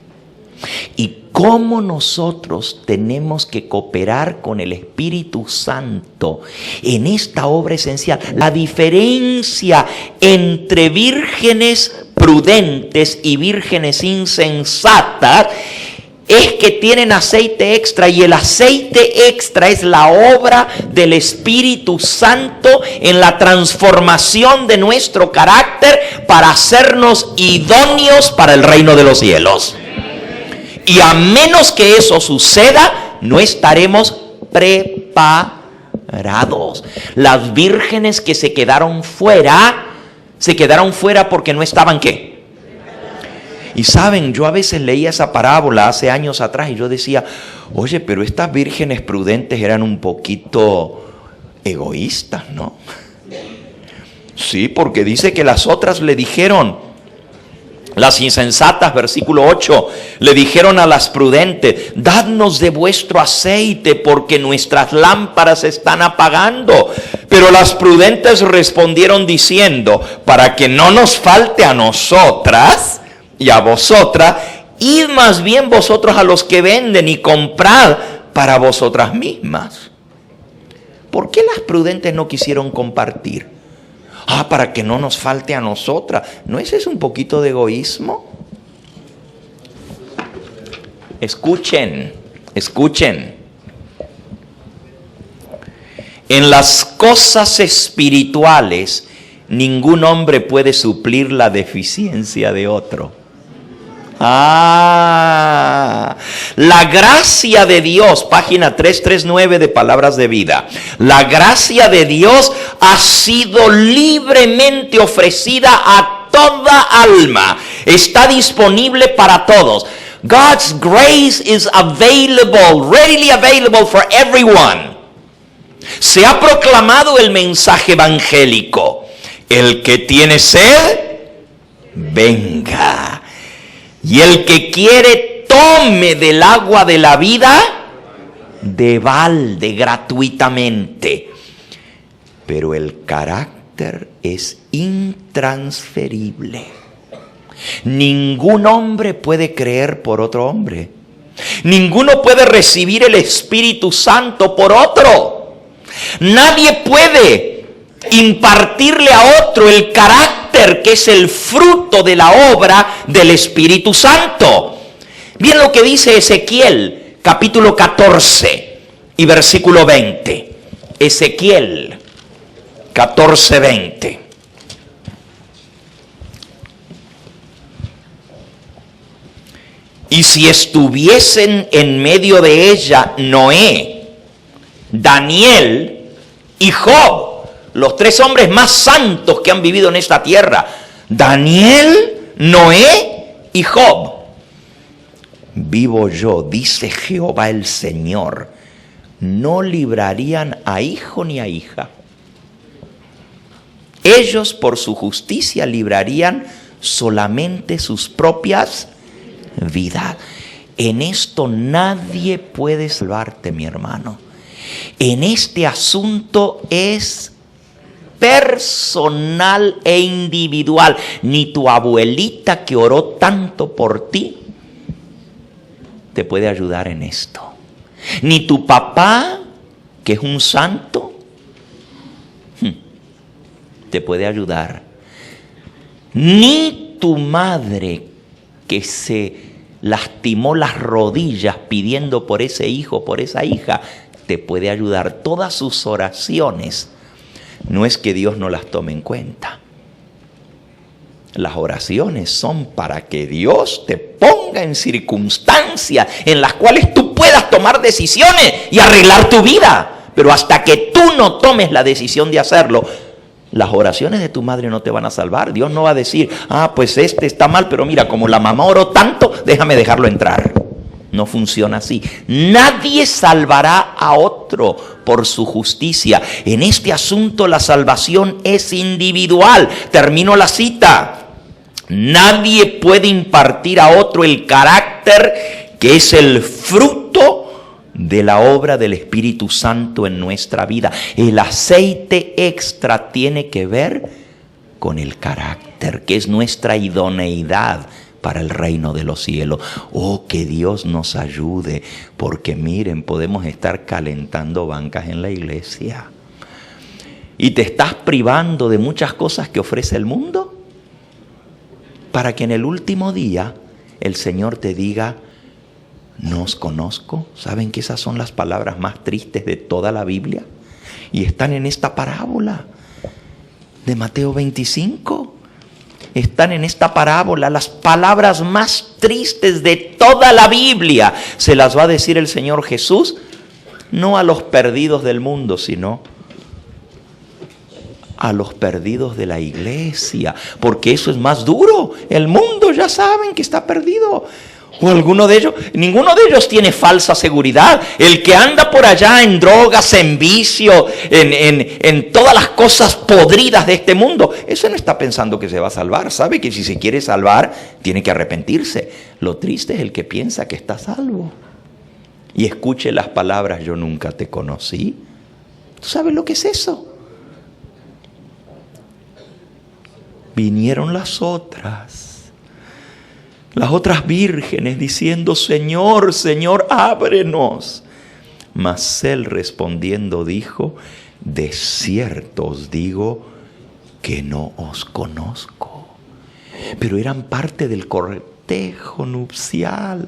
Y cómo nosotros tenemos que cooperar con el Espíritu Santo en esta obra esencial. La diferencia entre vírgenes prudentes y vírgenes insensatas es que tienen aceite extra, y el aceite extra es la obra del Espíritu Santo en la transformación de nuestro carácter para hacernos idóneos para el reino de los cielos. Y a menos que eso suceda, no estaremos preparados. Las vírgenes que se quedaron fuera porque no estaban ¿qué? Y saben, yo a veces leía esa parábola hace años atrás y yo decía, oye, pero estas vírgenes prudentes eran un poquito egoístas, ¿no? Sí, porque dice que las otras le dijeron, las insensatas, versículo 8, le dijeron a las prudentes, dadnos de vuestro aceite porque nuestras lámparas están apagando. Pero las prudentes respondieron diciendo, para que no nos falte a nosotras y a vosotras, id más bien vosotros a los que venden y comprad para vosotras mismas. ¿Por qué las prudentes no quisieron compartir? Para que no nos falte a nosotras. ¿No ese es un poquito de egoísmo? Escuchen. En las cosas espirituales, ningún hombre puede suplir la deficiencia de otro. La gracia de Dios, página 339 de Palabras de Vida. La gracia de Dios ha sido libremente ofrecida a toda alma. Está disponible para todos. God's grace is available, readily available for everyone. Se ha proclamado el mensaje evangélico. El que tiene sed, venga. Y el que quiere, tome del agua de la vida de balde, gratuitamente. Pero el carácter es intransferible. Ningún hombre puede creer por otro hombre. Ninguno puede recibir el Espíritu Santo por otro. Nadie puede impartirle a otro el carácter que es el fruto de la obra del Espíritu Santo. Miren lo que dice Ezequiel, capítulo 14 y versículo 20. Ezequiel 14, 20. Y si estuviesen en medio de ella Noé, Daniel y Job, los tres hombres más santos que han vivido en esta tierra, Daniel, Noé y Job, vivo yo, dice Jehová el Señor, no librarían a hijo ni a hija. Ellos por su justicia librarían solamente sus propias vidas. En esto nadie puede salvarte, mi hermano. En este asunto es personal e individual. Ni tu abuelita que oró tanto por ti te puede ayudar en esto. Ni tu papá, que es un santo, te puede ayudar. Ni tu madre, que se lastimó las rodillas pidiendo por ese hijo, por esa hija, te puede ayudar. Todas sus oraciones, no es que Dios no las tome en cuenta. Las oraciones son para que Dios te ponga en circunstancias en las cuales tú puedas tomar decisiones y arreglar tu vida. Pero hasta que tú no tomes la decisión de hacerlo, las oraciones de tu madre no te van a salvar. Dios no va a decir, pues este está mal, pero mira, como la mamá oró tanto, déjame dejarlo entrar. No funciona así. Nadie salvará a otro por su justicia. En este asunto la salvación es individual. Termino la cita. Nadie puede impartir a otro el carácter que es el fruto de la obra del Espíritu Santo en nuestra vida. El aceite extra tiene que ver con el carácter, que es nuestra idoneidad para el reino de los cielos. Oh, que Dios nos ayude, porque miren, podemos estar calentando bancas en la iglesia y te estás privando de muchas cosas que ofrece el mundo, para que en el último día el Señor te diga, no os conozco. ¿Saben que esas son las palabras más tristes de toda la Biblia? Y están en esta parábola de Mateo 25. Están en esta parábola. Las palabras más tristes de toda la Biblia se las va a decir el Señor Jesús, no a los perdidos del mundo, sino a los perdidos de la iglesia, porque eso es más duro. El mundo ya saben que está perdido. O ninguno de ellos tiene falsa seguridad. El que anda por allá en drogas, en vicio, en todas las cosas podridas de este mundo, ese no está pensando que se va a salvar. Sabe que si se quiere salvar, tiene que arrepentirse. Lo triste es el que piensa que está salvo. Y escuche las palabras, yo nunca te conocí. ¿Tú sabes lo que es eso? Vinieron las otras vírgenes diciendo, Señor, Señor, ábrenos. Mas él respondiendo dijo, de cierto os digo que no os conozco. Pero eran parte del cortejo nupcial.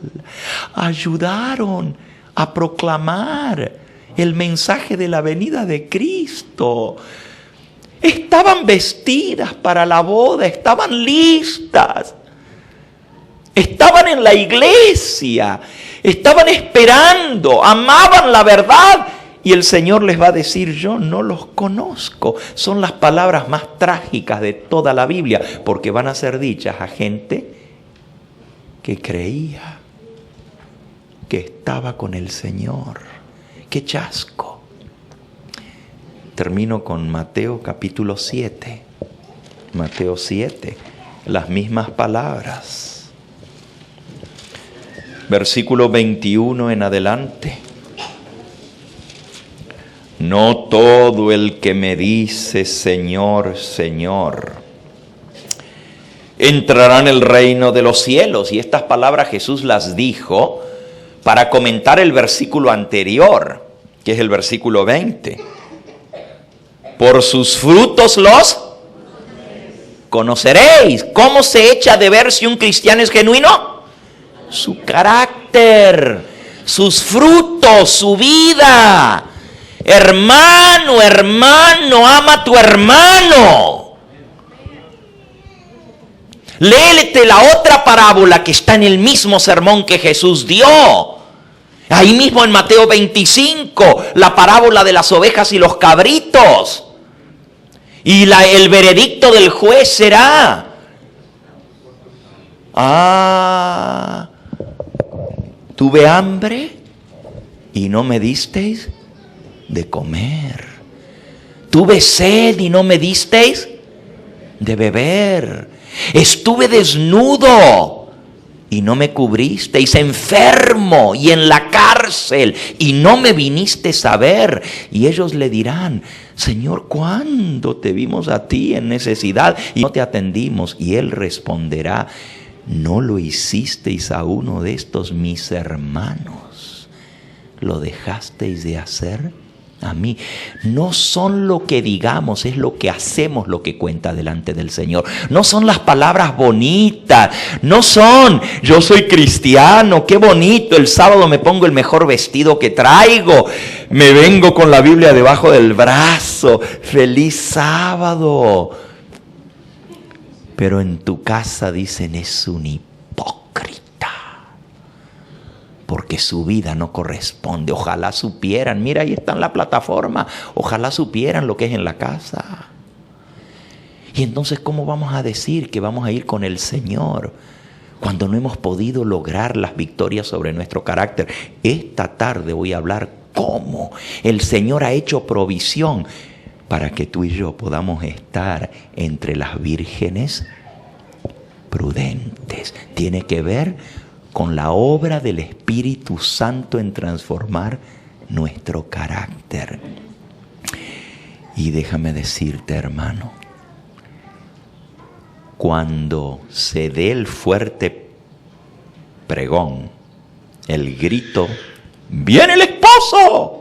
Ayudaron a proclamar el mensaje de la venida de Cristo. Estaban vestidas para la boda, estaban listas. Estaban en la iglesia, estaban esperando, amaban la verdad. Y el Señor les va a decir, yo no los conozco. Son las palabras más trágicas de toda la Biblia, porque van a ser dichas a gente que creía que estaba con el Señor. ¡Qué chasco! Termino con Mateo capítulo 7. Mateo 7, las mismas palabras. Versículo 21 en adelante. No todo el que me dice Señor, Señor, entrará en el reino de los cielos. Y estas palabras Jesús las dijo para comentar el versículo anterior, que es el versículo 20. Por sus frutos los conoceréis. ¿Cómo se echa de ver si un cristiano es genuino? Su carácter, sus frutos, su vida. Hermano, hermano, ama a tu hermano. Léete la otra parábola que está en el mismo sermón que Jesús dio. Ahí mismo en Mateo 25, la parábola de las ovejas y los cabritos. Y el veredicto del juez será, tuve hambre y no me disteis de comer. Tuve sed y no me disteis de beber. Estuve desnudo y no me cubristeis, enfermo y en la cárcel y no me vinisteis a ver. Y ellos le dirán: Señor, ¿cuándo te vimos a ti en necesidad y no te atendimos? Y él responderá: ¿no lo hicisteis a uno de estos mis hermanos? ¿Lo dejasteis de hacer a mí? No son lo que digamos, es lo que hacemos lo que cuenta delante del Señor. No son las palabras bonitas, no son yo soy cristiano, qué bonito, el sábado me pongo el mejor vestido que traigo, me vengo con la Biblia debajo del brazo, feliz sábado. Pero en tu casa dicen: es un hipócrita, porque su vida no corresponde. Ojalá supieran, mira, ahí está en la plataforma, ojalá supieran lo que es en la casa. Y entonces, ¿cómo vamos a decir que vamos a ir con el Señor cuando no hemos podido lograr las victorias sobre nuestro carácter? Esta tarde voy a hablar cómo el Señor ha hecho provisión para que tú y yo podamos estar entre las vírgenes prudentes. Tiene que ver con la obra del Espíritu Santo en transformar nuestro carácter. Y déjame decirte, hermano, cuando se dé el fuerte pregón, el grito: ¡viene el esposo!,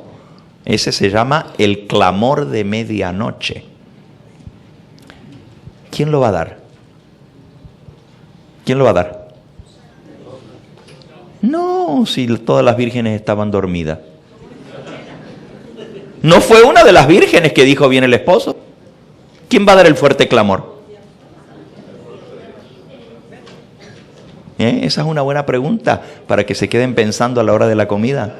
ese se llama el clamor de medianoche. ¿Quién lo va a dar? ¿Quién lo va a dar? No, si todas las vírgenes estaban dormidas. ¿No fue una de las vírgenes que dijo: viene el esposo? ¿Quién va a dar el fuerte clamor? Esa es una buena pregunta para que se queden pensando a la hora de la comida.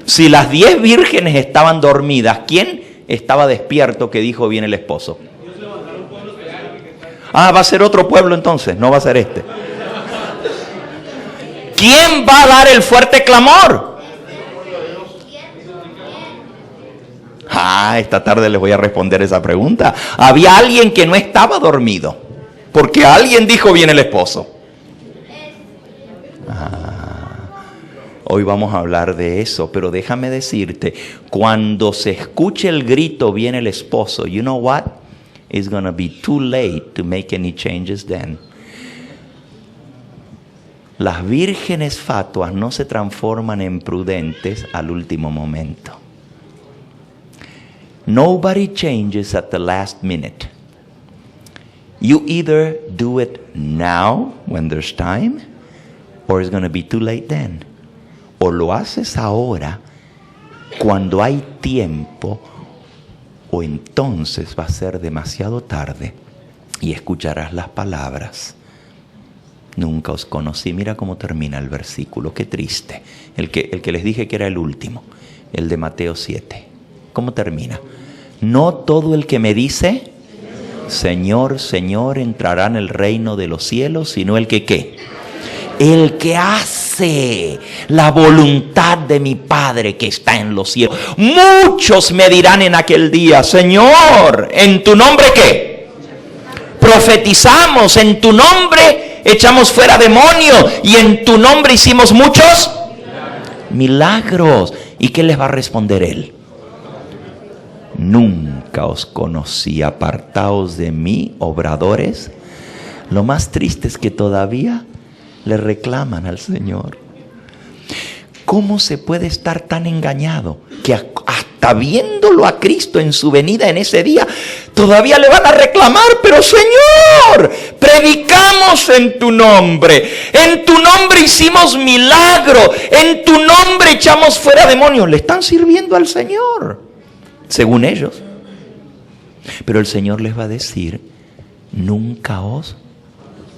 Si las 10 vírgenes estaban dormidas, ¿quién estaba despierto que dijo: viene el esposo? Ah, va a ser otro pueblo entonces, no va a ser este. ¿Quién va a dar el fuerte clamor? Esta tarde les voy a responder esa pregunta. Había alguien que no estaba dormido, porque alguien dijo: viene el esposo. Hoy vamos a hablar de eso, pero déjame decirte, cuando se escuche el grito: viene el esposo, you know what? It's going to be too late to make any changes then. Las vírgenes fatuas no se transforman en prudentes al último momento. Nobody changes at the last minute. You either do it now when there's time, or it's going to be too late then. O lo haces ahora cuando hay tiempo, o entonces va a ser demasiado tarde y escucharás las palabras: nunca os conocí. Mira cómo termina el versículo, qué triste. El que les dije que era el último, el de Mateo 7. ¿Cómo termina? No todo el que me dice: Señor, Señor, entrará en el reino de los cielos, sino el que ¿qué? El que hace la voluntad de mi Padre que está en los cielos. Muchos me dirán en aquel día: Señor, ¿en tu nombre qué? Profetizamos, en tu nombre echamos fuera demonios y en tu nombre hicimos muchos milagros. ¿Y qué les va a responder él? Nunca os conocí, apartaos de mí, obradores. Lo más triste es que todavía le reclaman al Señor. ¿Cómo se puede estar tan engañado que hasta viéndolo a Cristo en su venida en ese día, todavía le van a reclamar? Pero Señor, predicamos en tu nombre hicimos milagro, en tu nombre echamos fuera demonios. Le están sirviendo al Señor, según ellos. Pero el Señor les va a decir: nunca os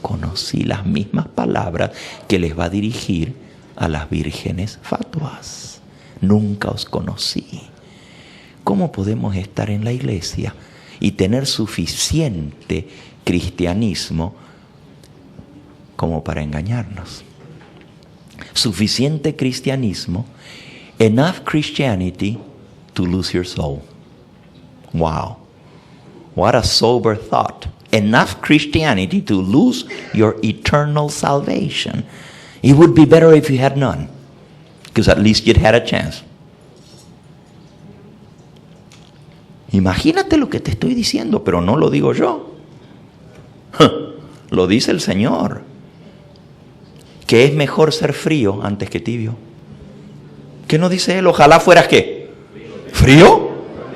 conocí. Las mismas palabras que les va a dirigir a las vírgenes fatuas. Nunca os conocí. ¿Cómo podemos estar en la iglesia y tener suficiente cristianismo como para engañarnos? Suficiente cristianismo, enough Christianity to lose your soul. Wow, what a sober thought. enough Christianity to lose your eternal salvation. It would be better if you had none, because at least you'd had a chance. Imagínate lo que te estoy diciendo, pero no lo digo yo. Lo dice el Señor. Que es mejor ser frío antes que tibio. ¿Qué no dice Él? Ojalá fueras ¿qué? ¿Frío?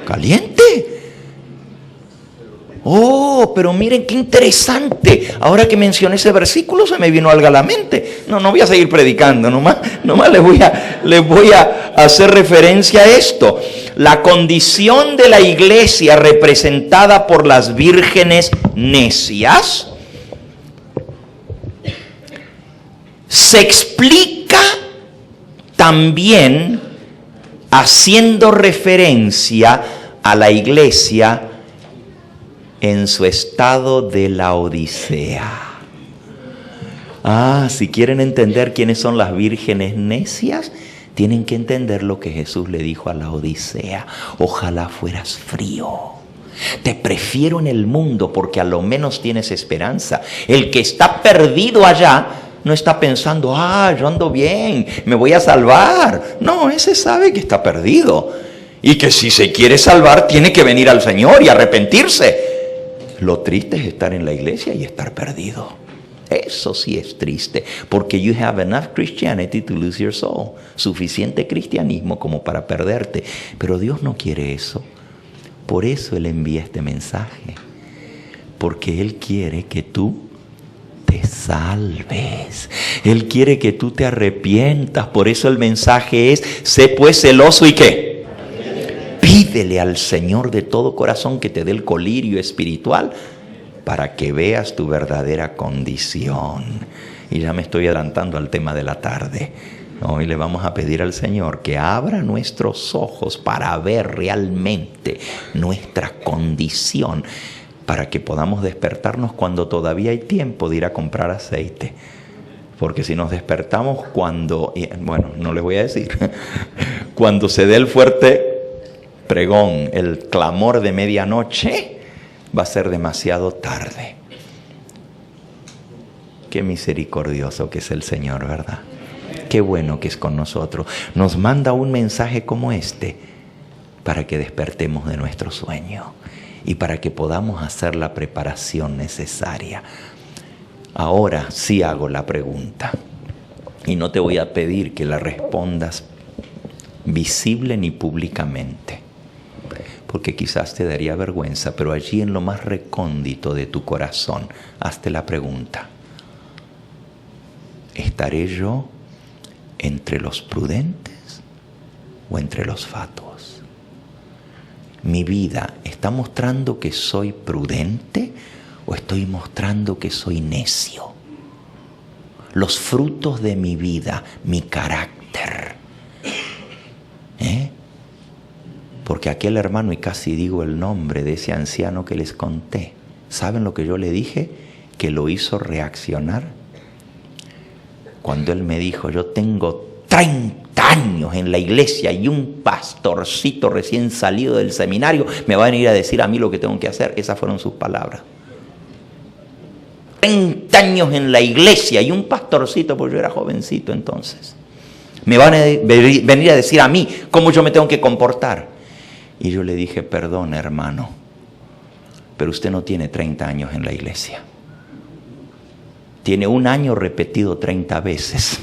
¿Caliente? Oh, pero miren qué interesante. Ahora que mencioné ese versículo se me vino algo a la mente. No voy a seguir predicando, nomás les voy a hacer referencia a esto. La condición de la iglesia representada por las vírgenes necias se explica también haciendo referencia a la iglesia en su estado de la Odisea. Si quieren entender quiénes son las vírgenes necias, tienen que entender lo que Jesús le dijo a la Odisea. Ojalá fueras frío. Te prefiero en el mundo porque a lo menos tienes esperanza. El que está perdido allá no está pensando, yo ando bien, me voy a salvar. No, ese sabe que está perdido. Y que si se quiere salvar, tiene que venir al Señor y arrepentirse. Lo triste es estar en la iglesia y estar perdido. Eso sí es triste, porque you have enough Christianity to lose your soul. Suficiente cristianismo como para perderte. Pero Dios no quiere eso. Por eso Él envía este mensaje. Porque Él quiere que tú te salves. Él quiere que tú te arrepientas. Por eso el mensaje es: sé pues celoso y ¿qué? Pídele al Señor de todo corazón que te dé el colirio espiritual para que veas tu verdadera condición. Y ya me estoy adelantando al tema de la tarde. Hoy le vamos a pedir al Señor que abra nuestros ojos para ver realmente nuestra condición, para que podamos despertarnos cuando todavía hay tiempo de ir a comprar aceite. Porque si nos despertamos cuando, no les voy a decir, cuando se dé el fuerte pregón, el clamor de medianoche, va a ser demasiado tarde. Qué misericordioso que es el Señor, ¿verdad? Qué bueno que es con nosotros. Nos manda un mensaje como este para que despertemos de nuestro sueño y para que podamos hacer la preparación necesaria. Ahora sí hago la pregunta y no te voy a pedir que la respondas visible ni públicamente, porque quizás te daría vergüenza, pero allí en lo más recóndito de tu corazón, hazte la pregunta: ¿estaré yo entre los prudentes o entre los fatuos? ¿Mi vida está mostrando que soy prudente o estoy mostrando que soy necio? Los frutos de mi vida, mi carácter. Porque aquel hermano, y casi digo el nombre de ese anciano que les conté, ¿saben lo que yo le dije? Que lo hizo reaccionar. Cuando él me dijo: yo tengo 30 años en la iglesia y un pastorcito recién salido del seminario me va a venir a decir a mí lo que tengo que hacer. Esas fueron sus palabras. 30 años en la iglesia y un pastorcito, porque yo era jovencito entonces, me van a venir a decir a mí cómo yo me tengo que comportar. Y yo le dije: perdón, hermano, pero usted no tiene 30 años en la iglesia. Tiene un año repetido 30 veces.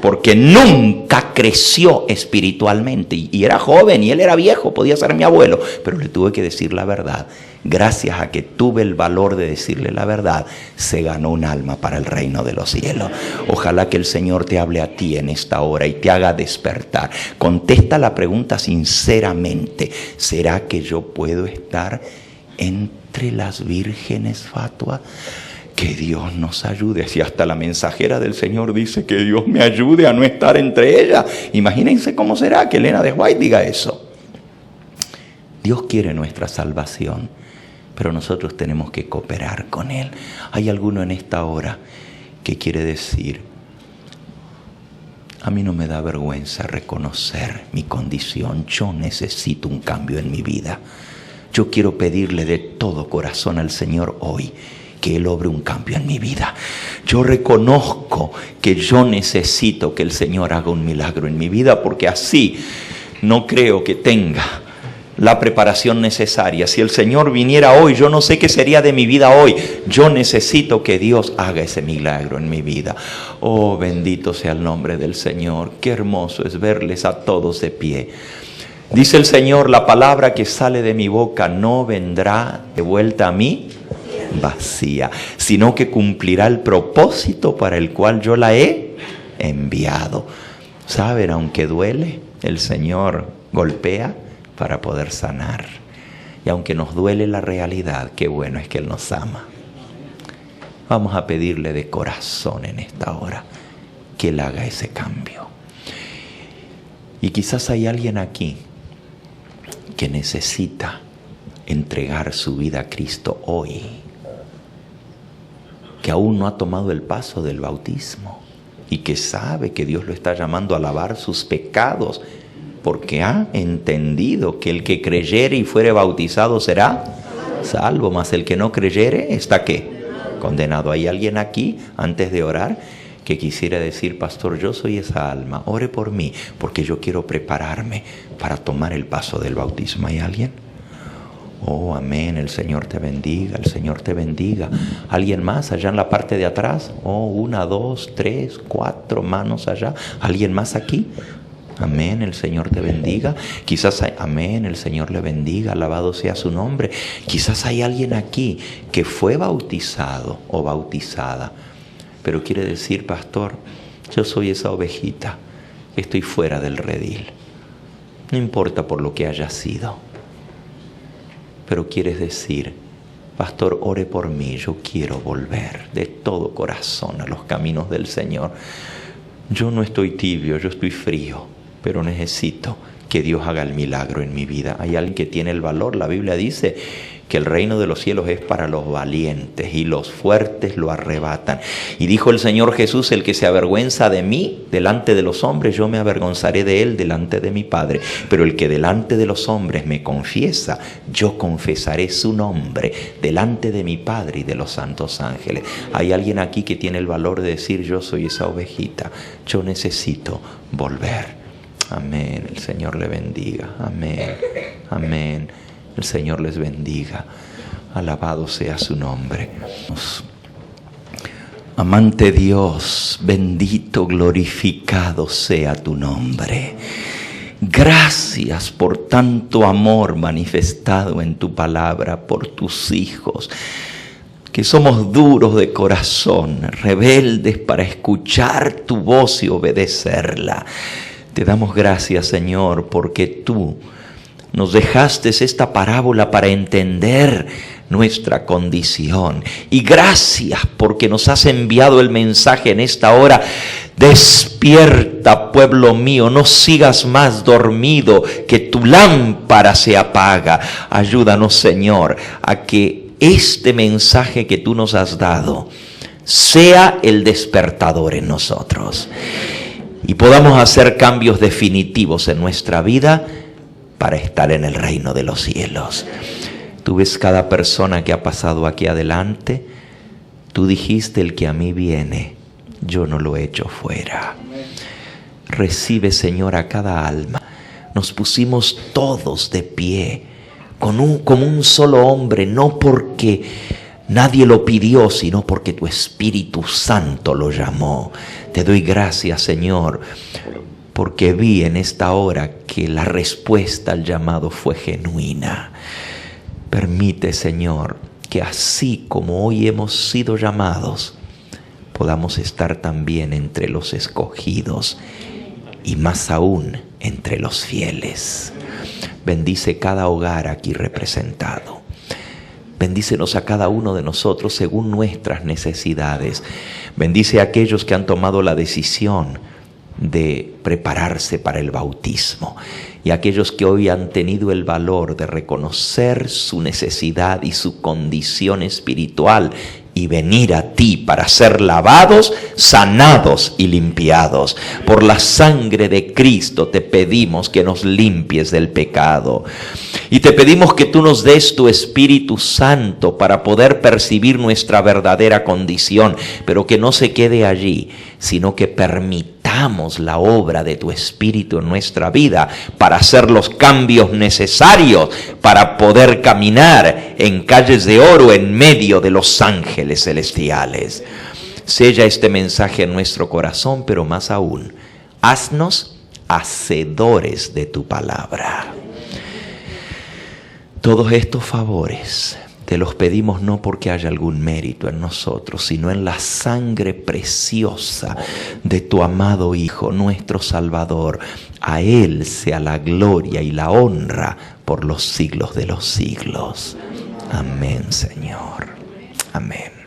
Porque nunca creció espiritualmente. Y era joven y él era viejo, podía ser mi abuelo. Pero le tuve que decir la verdad. Gracias a que tuve el valor de decirle la verdad, se ganó un alma para el reino de los cielos. Ojalá que el Señor te hable a ti en esta hora y te haga despertar. Contesta la pregunta sinceramente: ¿será que yo puedo estar entre las vírgenes fatuas? Que Dios nos ayude. Si hasta la mensajera del Señor dice que Dios me ayude a no estar entre ellas, imagínense cómo será que Elena de White diga eso. Dios quiere nuestra salvación, pero nosotros tenemos que cooperar con Él. ¿Hay alguno en esta hora que quiere decir: a mí no me da vergüenza reconocer mi condición, yo necesito un cambio en mi vida? Yo quiero pedirle de todo corazón al Señor hoy que Él obre un cambio en mi vida. Yo reconozco que yo necesito que el Señor haga un milagro en mi vida, porque así no creo que tenga la preparación necesaria. Si el Señor viniera hoy, yo no sé qué sería de mi vida hoy. Yo necesito que Dios haga ese milagro en mi vida. Oh, bendito sea el nombre del Señor. Qué hermoso es verles a todos de pie. Dice el Señor, la palabra que sale de mi boca no vendrá de vuelta a mí vacía, sino que cumplirá el propósito para el cual yo la he enviado. ¿Saben? Aunque duele, el Señor golpea para poder sanar. Y aunque nos duele la realidad, qué bueno es que Él nos ama. Vamos a pedirle de corazón en esta hora que Él haga ese cambio. Y quizás hay alguien aquí que necesita entregar su vida a Cristo hoy, que aún no ha tomado el paso del bautismo y que sabe que Dios lo está llamando a lavar sus pecados, porque ha entendido que el que creyere y fuere bautizado será salvo, mas el que no creyere está ¿qué? Condenado. ¿Hay alguien aquí, antes de orar, que quisiera decir, pastor, yo soy esa alma, ore por mí, porque yo quiero prepararme para tomar el paso del bautismo? ¿Hay alguien? Oh, amén, el Señor te bendiga, el Señor te bendiga. ¿Alguien más allá en la parte de atrás? Oh, 1, 2, 3, 4 manos allá. ¿Alguien más aquí? Amén, el Señor te bendiga. Quizás hay, amén, el Señor le bendiga, alabado sea su nombre. Quizás hay alguien aquí que fue bautizado o bautizada, pero quiere decir, pastor, yo soy esa ovejita, estoy fuera del redil. No importa por lo que haya sido, pero quieres decir, pastor, ore por mí, yo quiero volver de todo corazón a los caminos del Señor. Yo no estoy tibio, yo estoy frío, pero necesito que Dios haga el milagro en mi vida. Hay alguien que tiene el valor. La Biblia dice que el reino de los cielos es para los valientes y los fuertes lo arrebatan. Y dijo el Señor Jesús, el que se avergüenza de mí delante de los hombres, yo me avergonzaré de él delante de mi Padre. Pero el que delante de los hombres me confiesa, yo confesaré su nombre delante de mi Padre y de los santos ángeles. Hay alguien aquí que tiene el valor de decir, yo soy esa ovejita, yo necesito volver. Amén, el Señor le bendiga. Amén, amén. El Señor les bendiga. Alabado sea su nombre. Amante Dios, bendito, glorificado sea tu nombre. Gracias por tanto amor manifestado en tu palabra por tus hijos, que somos duros de corazón, rebeldes para escuchar tu voz y obedecerla. Te damos gracias, Señor, porque tú nos dejaste esta parábola para entender nuestra condición. Y gracias porque nos has enviado el mensaje en esta hora. Despierta, pueblo mío, no sigas más dormido, que tu lámpara se apaga. Ayúdanos, Señor, a que este mensaje que tú nos has dado sea el despertador en nosotros y podamos hacer cambios definitivos en nuestra vida para estar en el reino de los cielos. Tú ves cada persona que ha pasado aquí adelante. Tú dijiste, el que a mí viene, yo no lo echo fuera. Recibe, Señor, a cada alma. Nos pusimos todos de pie, como un solo hombre, no porque nadie lo pidió, sino porque tu Espíritu Santo lo llamó. Te doy gracias, Señor, porque vi en esta hora que la respuesta al llamado fue genuina. Permite, Señor, que así como hoy hemos sido llamados, podamos estar también entre los escogidos y más aún entre los fieles. Bendice cada hogar aquí representado. Bendícenos a cada uno de nosotros según nuestras necesidades. Bendice a aquellos que han tomado la decisión de prepararse para el bautismo y aquellos que hoy han tenido el valor de reconocer su necesidad y su condición espiritual y venir a ti para ser lavados, sanados y limpiados. Por la sangre de Cristo te pedimos que nos limpies del pecado. Y te pedimos que tú nos des tu Espíritu Santo para poder percibir nuestra verdadera condición, pero que no se quede allí, sino que permitamos la obra de tu Espíritu en nuestra vida para hacer los cambios necesarios para poder caminar en calles de oro en medio de los ángeles celestiales. Sella este mensaje en nuestro corazón, pero más aún, haznos hacedores de tu palabra. Todos estos favores te los pedimos no porque haya algún mérito en nosotros, sino en la sangre preciosa de tu amado Hijo, nuestro Salvador. A Él sea la gloria y la honra por los siglos de los siglos. Amén, Señor. Amén.